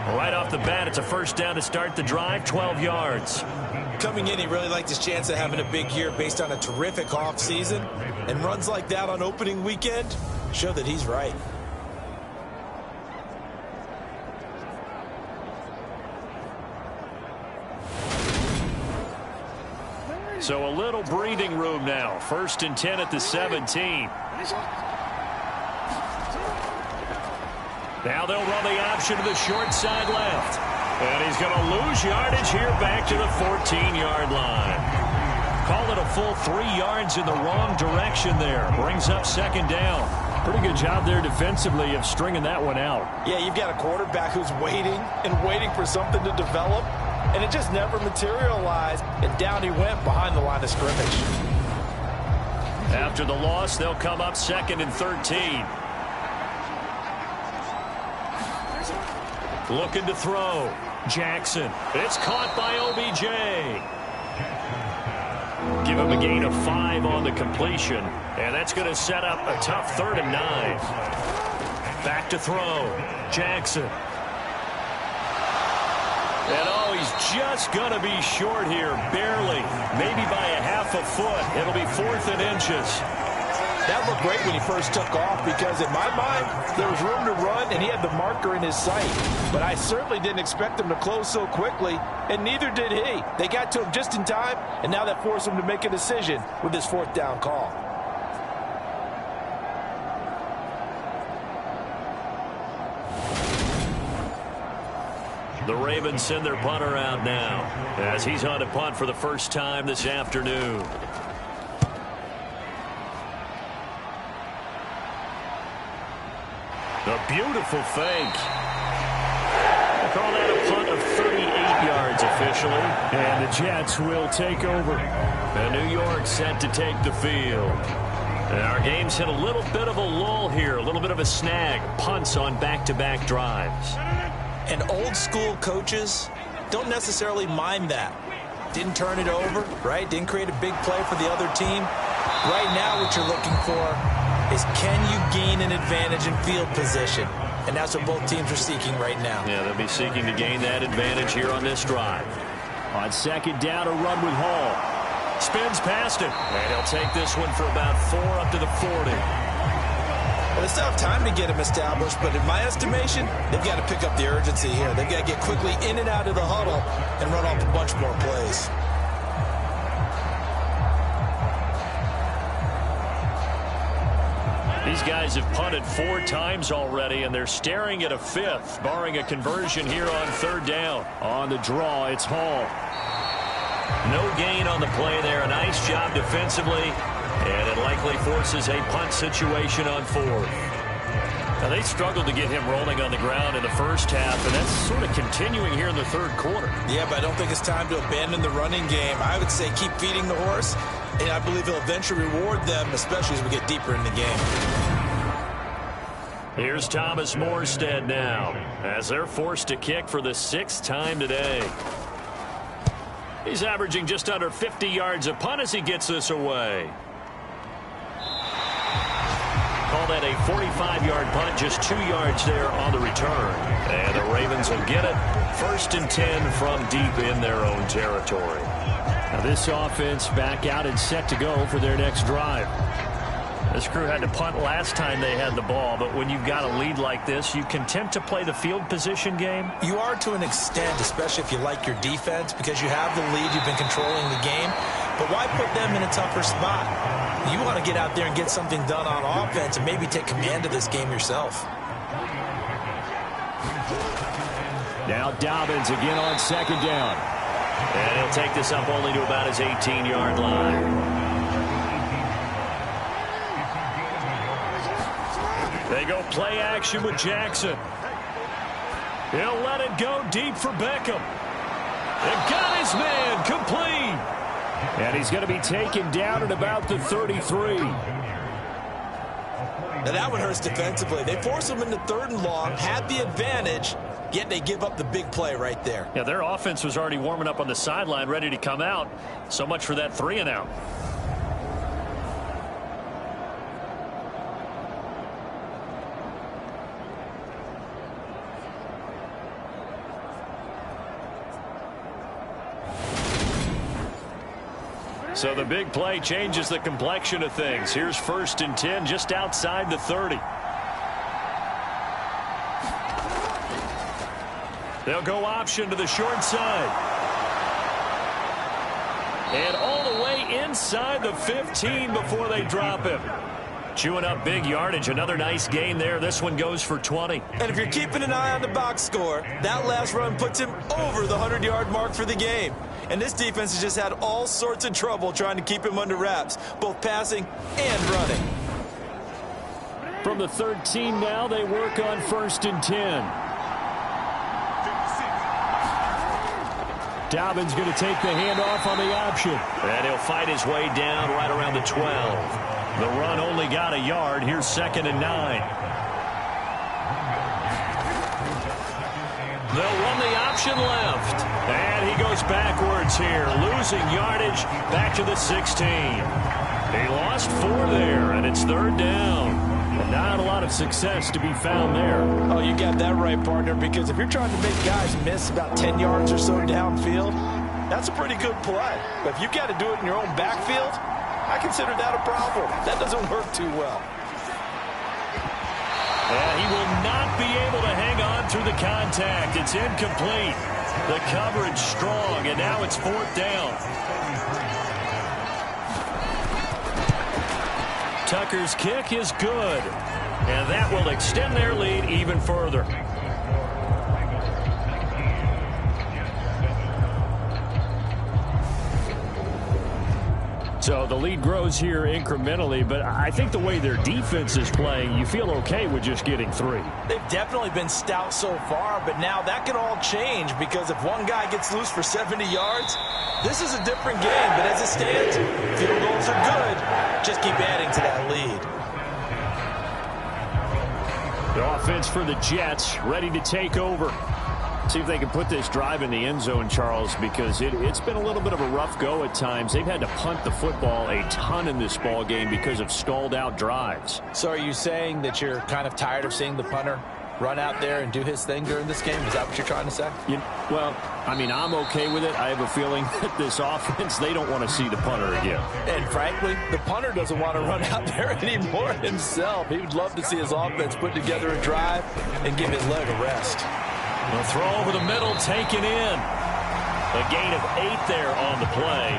Right off the bat, it's a first down to start the drive, 12 yards. Coming in, he really liked his chance of having a big year based on a terrific offseason. And runs like that on opening weekend show that he's right. So a little breathing room now. 1st and 10 at the 17. Now they'll run the option to the short side left. And he's going to lose yardage here back to the 14-yard line. Call it a full 3 yards in the wrong direction there. Brings up 2nd down. Pretty good job there defensively of stringing that one out. Yeah, you've got a quarterback who's waiting and waiting for something to develop, and it just never materialized, and down he went behind the line of scrimmage. After the loss, they'll come up 2nd and 13. Looking to throw. Jackson. It's caught by OBJ. Give him a gain of 5 on the completion. And that's going to set up a tough 3rd and 9. Back to throw. Jackson. And oh, he's just going to be short here. Barely. Maybe by a half a foot. It'll be 4th and inches. That looked great when he first took off because, in my mind, there was room to run and he had the marker in his sight. But I certainly didn't expect him to close so quickly, and neither did he. They got to him just in time, and now that forced him to make a decision with his 4th down call. The Ravens send their punter out now as he's on to punt for the first time this afternoon. A beautiful fake. They call that a punt of 38 yards officially. And the Jets will take over. And New York set to take the field. And our game's hit a little bit of a lull here, a little bit of a snag. Punts on back-to-back drives. And old-school coaches don't necessarily mind that. Didn't turn it over, right? Didn't create a big play for the other team. Right now what you're looking for is, can you gain an advantage in field position? And that's what both teams are seeking right now. Yeah, they'll be seeking to gain that advantage here on this drive. On 2nd down, a run with Hall. Spins past it. And he'll take this one for about 4 up to the 40. Well, they still have time to get him established, but in my estimation, they've got to pick up the urgency here. They've got to get quickly in and out of the huddle and run off a bunch more plays. These guys have punted 4 times already, and they're staring at a 5th, barring a conversion here on 3rd down. On the draw, it's Hall. No gain on the play there. A nice job defensively, and it likely forces a punt situation on 4th. Now, they struggled to get him rolling on the ground in the first half, and that's sort of continuing here in the 3rd quarter. Yeah, but I don't think it's time to abandon the running game. I would say keep feeding the horse, and I believe he'll eventually reward them, especially as we get deeper in the game. Here's Thomas Morstead now, as they're forced to kick for the 6th time today. He's averaging just under 50 yards a punt as he gets this away. Call that a 45-yard punt, just 2 yards there on the return. And the Ravens will get it. 1st and 10 from deep in their own territory. Now this offense back out and set to go for their next drive. This crew had to punt last time they had the ball, but when you've got a lead like this, you can tempt to play the field position game. You are to an extent, especially if you like your defense, because you have the lead, you've been controlling the game. But why put them in a tougher spot? You want to get out there and get something done on offense and maybe take command of this game yourself. Now Dobbins again on 2nd down. And he'll take this up only to about his 18-yard line. They go play action with Jackson. He'll let it go deep for Beckham. And got his man complete. And he's going to be taken down at about the 33. Now that one hurts defensively. They force him into 3rd and long, had the advantage, yet they give up the big play right there. Yeah, their offense was already warming up on the sideline, ready to come out. So much for that 3 and out. So the big play changes the complexion of things. Here's 1st and 10 just outside the 30. They'll go option to the short side. And all the way inside the 15 before they drop him. Chewing up big yardage. Another nice gain there. This one goes for 20. And if you're keeping an eye on the box score, that last run puts him over the 100-yard mark for the game. And this defense has just had all sorts of trouble trying to keep him under wraps, both passing and running. From the 13 now, they work on 1st and 10. Dobbins going to take the handoff on the option. And he'll fight his way down right around the 12. The run only got a yard. Here's 2nd and 9. They'll run the option left. And he goes backwards here, losing yardage back to the 16. He lost 4 there, and it's 3rd down. Not a lot of success to be found there. Oh, you got that right, partner, because if you're trying to make guys miss about 10 yards or so downfield, that's a pretty good play. But if you've got to do it in your own backfield, I consider that a problem. That doesn't work too well. And he will not be able to hang on through the contact. It's incomplete. The coverage strong, and now it's 4th down. Tucker's kick is good, and that will extend their lead even further. So the lead grows here incrementally, but I think the way their defense is playing, you feel okay with just getting 3. They've definitely been stout so far, but now that can all change because if one guy gets loose for 70 yards, this is a different game. But as it stands, field goals are good. Just keep adding to that lead. The offense for the Jets ready to take over. See if they can put this drive in the end zone, Charles, because it's been a little bit of a rough go at times. They've had to punt the football a ton in this ball game because of stalled out drives. So are you saying that you're kind of tired of seeing the punter run out there and do his thing during this game? Is that what you're trying to say? Well, I mean, I'm okay with it. I have a feeling that this offense, they don't want to see the punter again. And frankly, the punter doesn't want to run out there anymore himself. He would love to see his offense put together a drive and give his leg a rest. The throw over the middle taken in. A gain of 8 there on the play.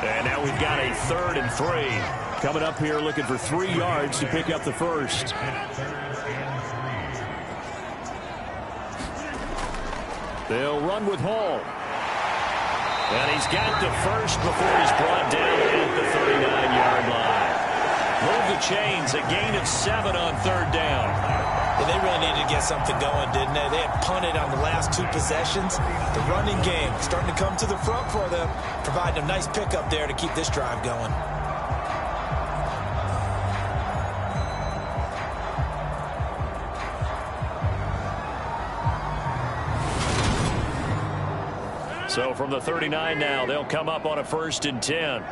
And now we've got a 3rd and 3. Coming up here looking for 3 yards to pick up the first. They'll run with Hall. And he's got to first before he's brought down at the 39-yard line. Move the chains, a gain of 7 on 3rd down. And they really needed to get something going, didn't they? They had punted on the last 2 possessions. The running game starting to come to the front for them, providing a nice pickup there to keep this drive going. So from the 39 now, they'll come up on a 1st and 10.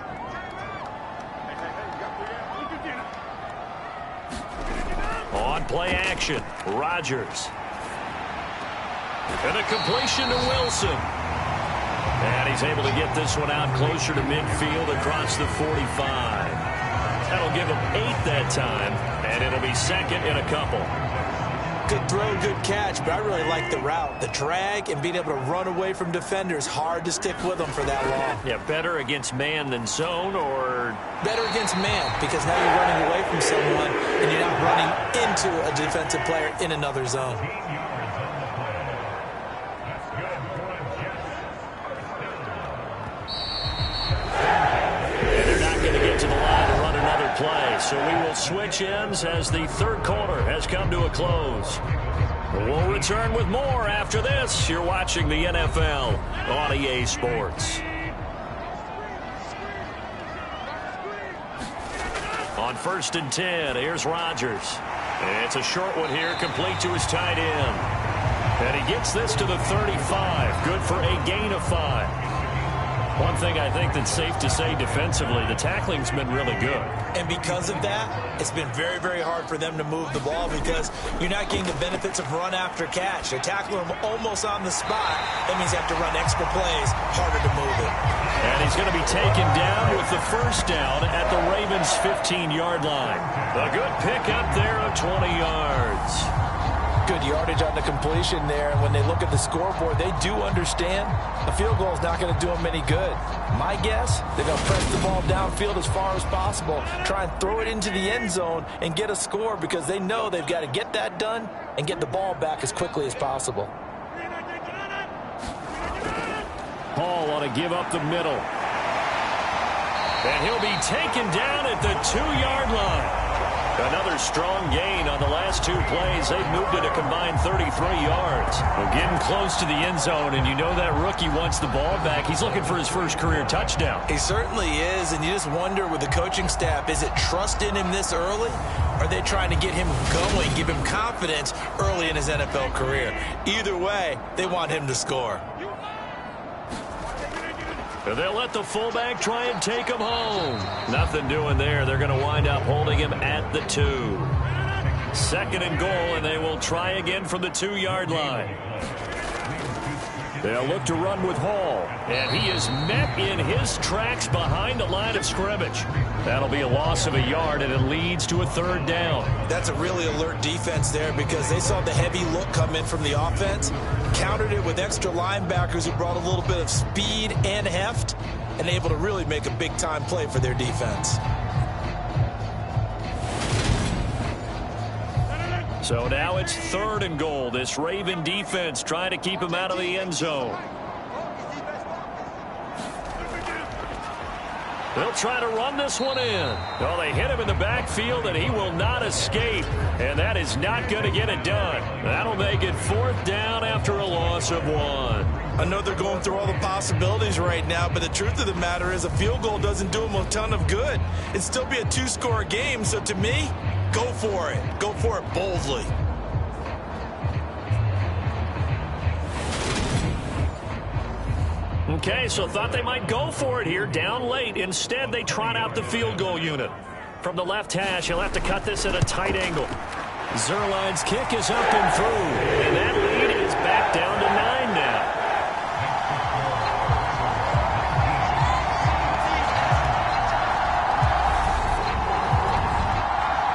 On play action, Rodgers. And a completion to Wilson. And he's able to get this one out closer to midfield across the 45. That'll give him 8 that time, and it'll be 2nd in a couple. Good throw, good catch, but I really like the route. The drag and being able to run away from defenders, hard to stick with them for that long. Yeah, better against man than zone, or? Better against man, because now you're running away from someone and you're not running into a defensive player in another zone. And they're not going to get to the line and run another play, so we will switch ends as the 3rd quarter has come to a close. We'll return with more after this. You're watching the NFL on EA Sports. On 1st and 10, here's Rodgers. It's a short one here, complete to his tight end. And he gets this to the 35. Good for a gain of 5. One thing I think that's safe to say defensively, the tackling's been really good. And because of that, it's been very, very hard for them to move the ball because you're not getting the benefits of run after catch. They're tackling them almost on the spot. That means you have to run extra plays, harder to move it. And he's going to be taken down with the first down at the Ravens' 15-yard line. A good pickup there of 20 yards. Good yardage on the completion there. And when they look at the scoreboard, they do understand a field goal is not going to do them any good. My guess, they're going to press the ball downfield as far as possible, try and throw it into the end zone and get a score because they know they've got to get that done and get the ball back as quickly as possible. Hall want to give up the middle. And he'll be taken down at the 2-yard line. Another strong gain on the last 2 plays. They've moved it a combined 33 yards. Well, getting close to the end zone, and you know that rookie wants the ball back. He's looking for his first career touchdown. He certainly is, and you just wonder with the coaching staff, is it trust in him this early? Or are they trying to get him going, give him confidence early in his NFL career? Either way, they want him to score. They'll let the fullback try and take him home. Nothing doing there. They're going to wind up holding him at the 2. 2nd and goal, and they will try again from the 2-yard line. They'll look to run with Hall, and he is met in his tracks behind the line of scrimmage. That'll be a loss of a yard, and it leads to a 3rd down. That's a really alert defense there because they saw the heavy look come in from the offense, countered it with extra linebackers who brought a little bit of speed and heft, and able to really make a big-time play for their defense. So now it's 3rd and goal. This Raven defense trying to keep him out of the end zone. They'll try to run this one in. Well, they hit him in the backfield, and he will not escape. And that is not going to get it done. That'll make it 4th down after a loss of 1. I know they're going through all the possibilities right now, but the truth of the matter is a field goal doesn't do them a ton of good. It'd still be a 2-score game, so to me, go for it. Go for it boldly. Okay, so thought they might go for it here, down late. Instead, they trot out the field goal unit. From the left hash, he'll have to cut this at a tight angle. Zerline's kick is up and through, and that lead is back down to 9 now.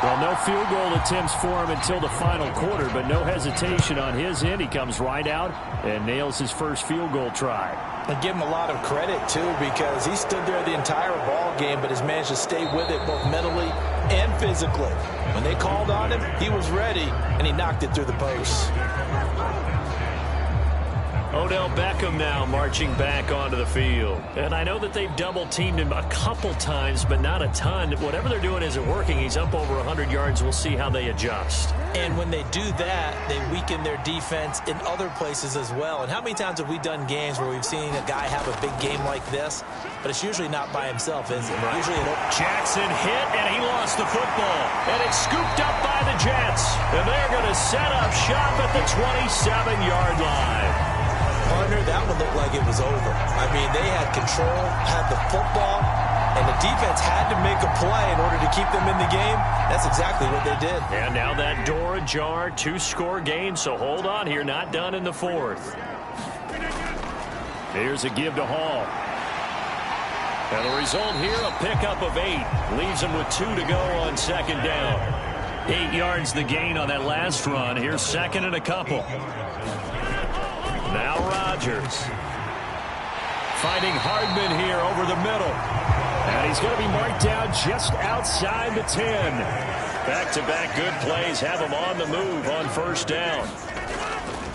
Well, no field goal attempts for him until the final quarter, but no hesitation on his end. He comes right out and nails his first field goal try. And give him a lot of credit, too, because he stood there the entire ball game, but has managed to stay with it both mentally and physically. When they called on him, he was ready, and he knocked it through the posts. Odell Beckham now marching back onto the field. And I know that they've double-teamed him a couple times, but not a ton. Whatever they're doing isn't working. He's up over 100 yards. We'll see how they adjust. And when they do that, they weaken their defense in other places as well. And how many times have we done games where we've seen a guy have a big game like this? But it's usually not by himself, is it? Right. Usually Jackson hit, and he lost the football. And it's scooped up by the Jets. And they're going to set up shop at the 27-yard line. Partner, that one looked like it was over. I mean, they had control, had the football, and the defense had to make a play in order to keep them in the game. That's exactly what they did. And now that door ajar, 2-score game, so hold on here, not done in the 4th. Here's a give to Hall. And the result here, a pickup of 8. Leaves him with 2 to go on 2nd down. 8 yards the gain on that last run. Here's 2nd and a couple. Now Rodgers. Finding Hardman here over the middle. And he's going to be marked down just outside the 10. Back-to-back good plays have him on the move on 1st down.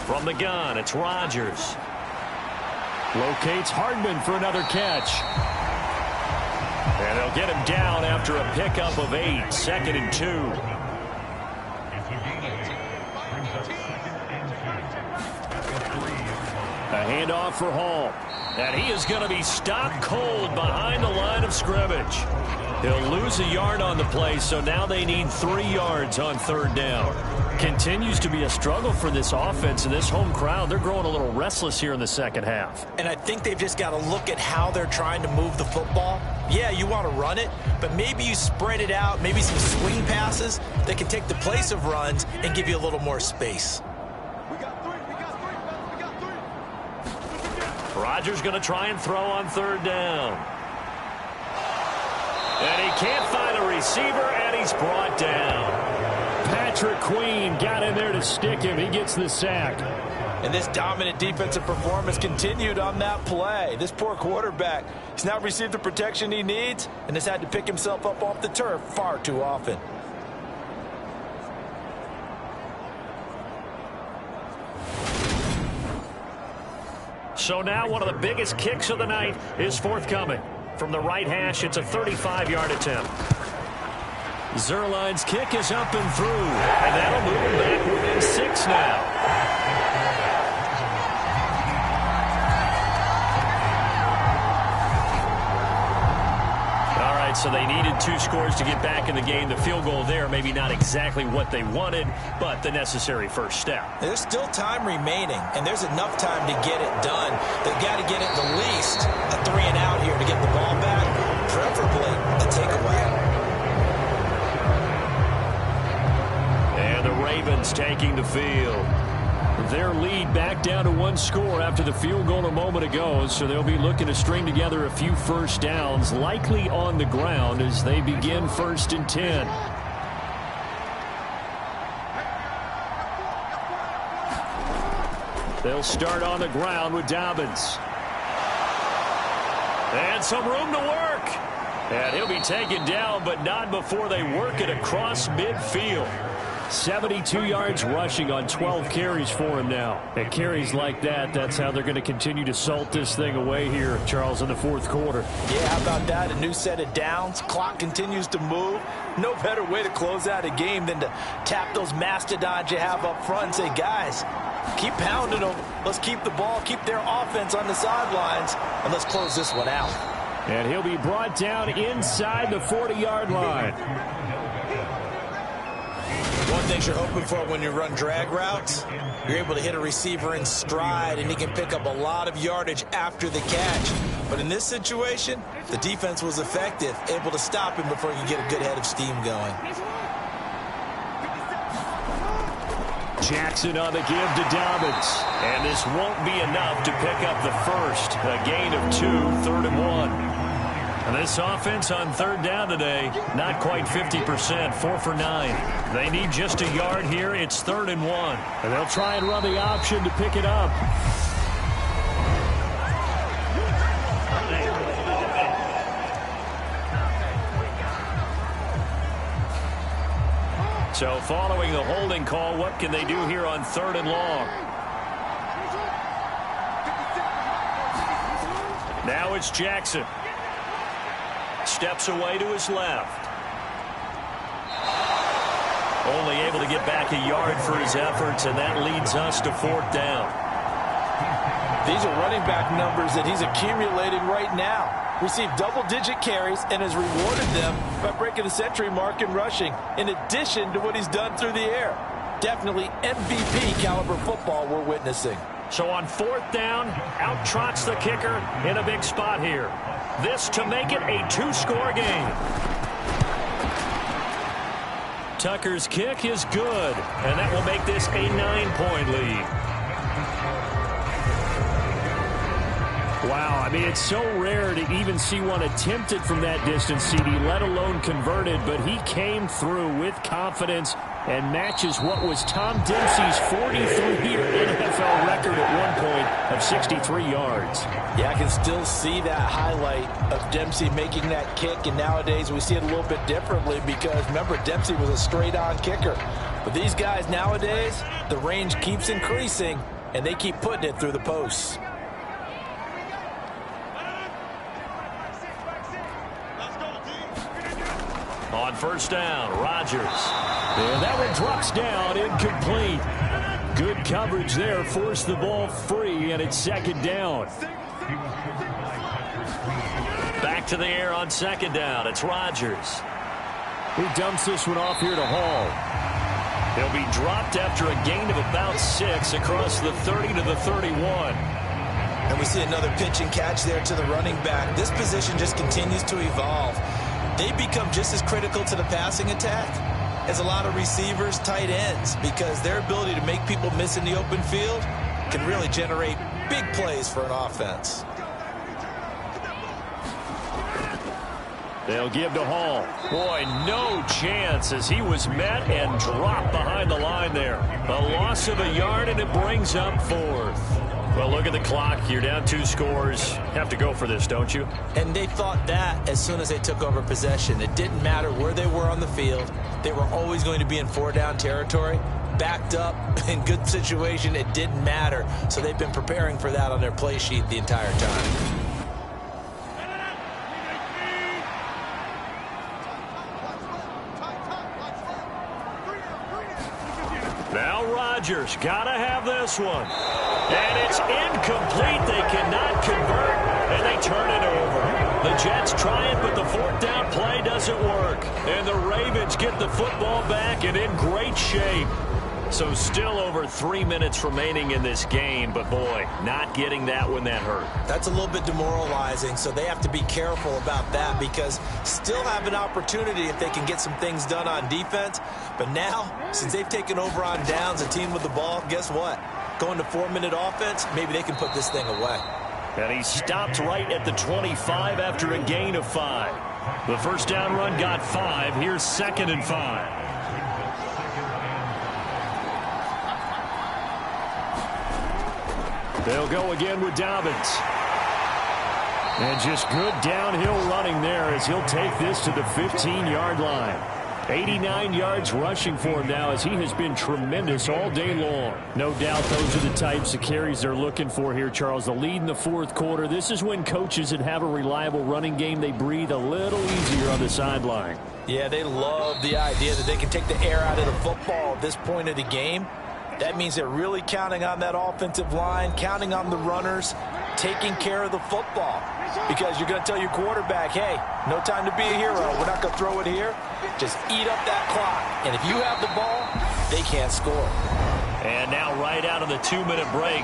From the gun, it's Rodgers. Locates Hardman for another catch. And they'll get him down after a pickup of 8. 2nd and 2. A handoff for Hall. And he is going to be stopped cold behind the line of scrimmage. He'll lose a yard on the play, so now they need 3 yards on 3rd down. Continues to be a struggle for this offense and this home crowd. They're growing a little restless here in the 2nd half. And I think they've just got to look at how they're trying to move the football. Yeah, you want to run it, but maybe you spread it out, maybe some swing passes that can take the place of runs and give you a little more space. Rodgers going to try and throw on third down. And he can't find a receiver, and he's brought down. Patrick Queen got in there to stick him. He gets the sack. And this dominant defensive performance continued on that play. This poor quarterback, he's now received the protection he needs and has had to pick himself up off the turf far too often. So now one of the biggest kicks of the night is forthcoming. From the right hash, it's a 35-yard attempt. Zerline's kick is up and through, and that'll move him back within 6 now. So they needed 2 scores to get back in the game. The field goal there, maybe not exactly what they wanted, but the necessary first step. There's still time remaining, and there's enough time to get it done. They've got to get it the least a 3 and out here to get the ball back, preferably a takeaway. And the Ravens taking the field. Their lead back down to 1 score after the field goal a moment ago, so they'll be looking to string together a few first downs, likely on the ground as they begin 1st and 10. They'll start on the ground with Dobbins. And some room to work. And he'll be taken down, but not before they work it across midfield. 72 yards rushing on 12 carries for him now. And carries like that, that's how they're going to continue to salt this thing away here, Charles, in the 4th quarter. Yeah, how about that? A new set of downs. Clock continues to move. No better way to close out a game than to tap those mastodons you have up front and say, guys, keep pounding them. Let's keep the ball, keep their offense on the sidelines, and let's close this one out. And he'll be brought down inside the 40-yard line. One thing you're hoping for when you run drag routes, you're able to hit a receiver in stride, and he can pick up a lot of yardage after the catch. But in this situation, the defense was effective, able to stop him before he could get a good head of steam going. Jackson on the give to Dobbins. And this won't be enough to pick up the first. A gain of 2, 3rd and 1. And this offense on 3rd down today, not quite 50%, 4 for 9. They need just a yard here. It's 3rd and 1. And they'll try and run the option to pick it up. So following the holding call, what can they do here on 3rd and long? Now it's Jackson. Steps away to his left. Only able to get back a yard for his efforts, and that leads us to 4th down. These are running back numbers that he's accumulating right now. Received double-digit carries and has rewarded them by breaking the century mark in rushing, in addition to what he's done through the air. Definitely MVP caliber football we're witnessing. So on 4th down, out trots the kicker in a big spot here. This to make it a 2-score game. Tucker's kick is good, and that will make this a 9-point lead. Wow, I mean, it's so rare to even see one attempted from that distance, CD, let alone converted, but he came through with confidence and matches what was Tom Dempsey's 43-year NFL record at one point of 63 yards. Yeah, I can still see that highlight of Dempsey making that kick, and nowadays we see it a little bit differently because, remember, Dempsey was a straight-on kicker. But these guys nowadays, the range keeps increasing, and they keep putting it through the posts. On 1st down, Rodgers. And that one drops down, incomplete. Good coverage there, forced the ball free, and it's 2nd down. Back to the air on 2nd down. It's Rodgers. He dumps this one off here to Hall. He'll be dropped after a gain of about 6 across the 30 to the 31. And we see another pitch and catch there to the running back. This position just continues to evolve. They become just as critical to the passing attack as a lot of receivers, tight ends, because their ability to make people miss in the open field can really generate big plays for an offense. They'll give to Hall. Boy, no chance as he was met and dropped behind the line there. A loss of a yard, and it brings up 4th. Well, look at the clock. You're down 2 scores. Have to go for this, don't you? And they thought that as soon as they took over possession. It didn't matter where they were on the field. They were always going to be in 4-down territory. Backed up, in good situation, it didn't matter. So they've been preparing for that on their play sheet the entire time. Now Rodgers got to have this one. And it's incomplete. They cannot convert, and they turn it over. The Jets try it, but the 4th down play doesn't work. And the Ravens get the football back and in great shape. So still over 3 minutes remaining in this game, but boy, not getting that when that hurt. That's a little bit demoralizing, so they have to be careful about that because still have an opportunity if they can get some things done on defense. But now, since they've taken over on downs, a team with the ball, guess what? Going to 4-minute offense, maybe they can put this thing away. And he stopped right at the 25 after a gain of 5. The first down run got 5. Here's 2nd and 5. They'll go again with Dobbins. And just good downhill running there as he'll take this to the 15-yard line. 89 yards rushing for him now as he has been tremendous all day long. No doubt those are the types of carries they're looking for here, Charles. The lead in the 4th quarter. This is when coaches that have a reliable running game, they breathe a little easier on the sideline. Yeah, they love the idea that they can take the air out of the football at this point of the game. That means they're really counting on that offensive line, counting on the runners, taking care of the football. Because you're going to tell your quarterback, hey, no time to be a hero. We're not going to throw it here. Just eat up that clock. And if you have the ball, they can't score. And now right out of the 2-minute break,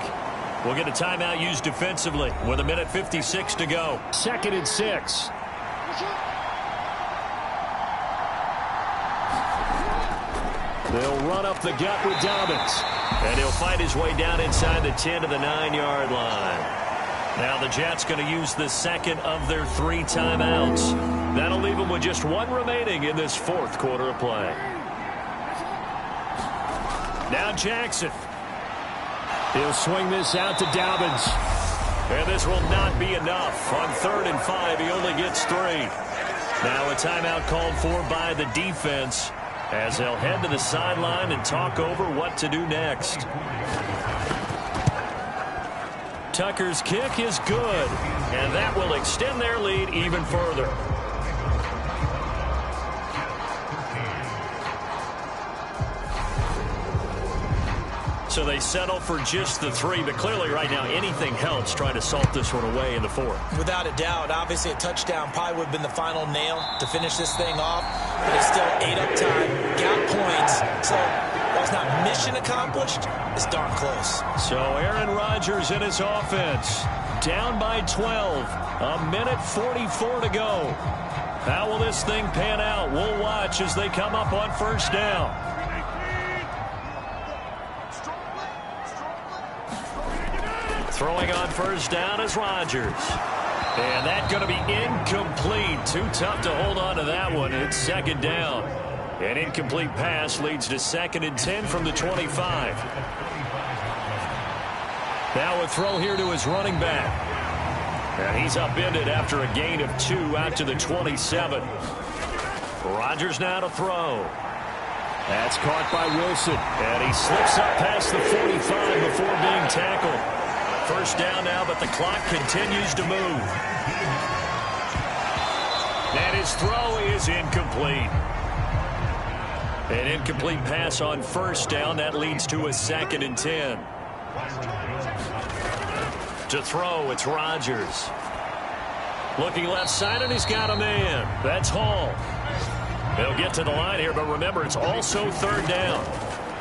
we'll get a timeout used defensively with 1:56 to go. 2nd and 6. They'll run up the gut with Dobbins. And he'll find his way down inside the 10 to the 9-yard line. Now the Jets going to use the 2nd of their 3 timeouts. That'll leave them with just 1 remaining in this 4th quarter of play. Now Jackson. He'll swing this out to Dobbins. And this will not be enough. On 3rd and 5, he only gets 3. Now a timeout called for by the defense as they'll head to the sideline and talk over what to do next. Tucker's kick is good, and that will extend their lead even further. So they settle for just the 3, but clearly right now anything helps trying to salt this one away in the 4th. Without a doubt, obviously a touchdown probably would have been the final nail to finish this thing off, but it's still 8 up time, got points, so while it's not mission accomplished, it's darn close. So Aaron Rodgers in his offense, down by 12, 1:44 to go. How will this thing pan out? We'll watch as they come up on 1st down. Throwing on 1st down is Rodgers. And that's going to be incomplete. Too tough to hold on to that one. It's 2nd down. An incomplete pass leads to 2nd and 10 from the 25. Now a throw here to his running back. And he's upended after a gain of 2 out to the 27. Rodgers now to throw. That's caught by Wilson. And he slips up past the 45 before being tackled. 1st down now, but the clock continues to move. And his throw is incomplete. An incomplete pass on 1st down. That leads to a 2nd and 10. To throw, it's Rodgers. Looking left side, and he's got a man. That's Hall. They'll get to the line here, but remember, it's also 3rd down.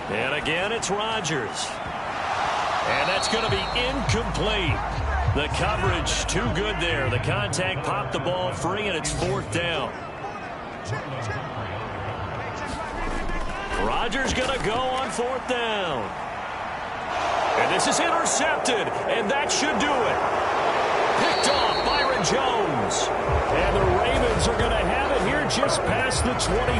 And again, it's Rodgers. And that's going to be incomplete. The coverage too good there. The contact popped the ball free, and it's 4th down. Rodgers going to go on 4th down. And this is intercepted, and that should do it. Picked off Byron Jones. And the Ravens are going to have it here just past the 25.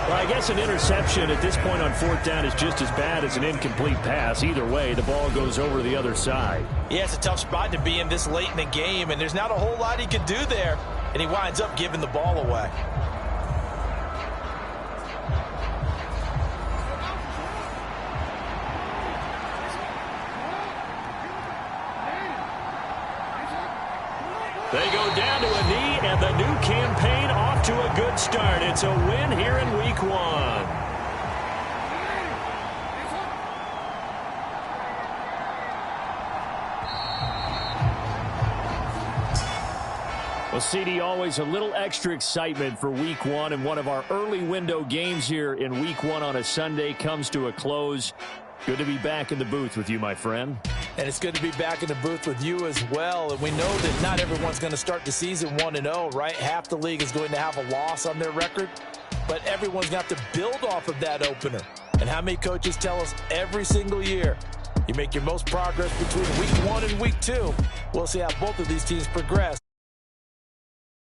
Well, I guess an interception at this point on fourth down is just as bad as an incomplete pass. Either way, the ball goes over the other side. Yeah, it's a tough spot to be in this late in the game, and there's not a whole lot he can do there, and he winds up giving the ball away. They go down to a knee, and the new campaign off to a good start. It's a win here in Week 1. Well, CD, always a little extra excitement for Week 1, and one of our early window games here in Week 1 on a Sunday comes to a close. Good to be back in the booth with you, my friend. And it's good to be back in the booth with you as well. And we know that not everyone's going to start the season 1-0, right? Half the league is going to have a loss on their record, but everyone's got to build off of that opener. And how many coaches tell us every single year, you make your most progress between Week 1 and Week 2. We'll see how both of these teams progress.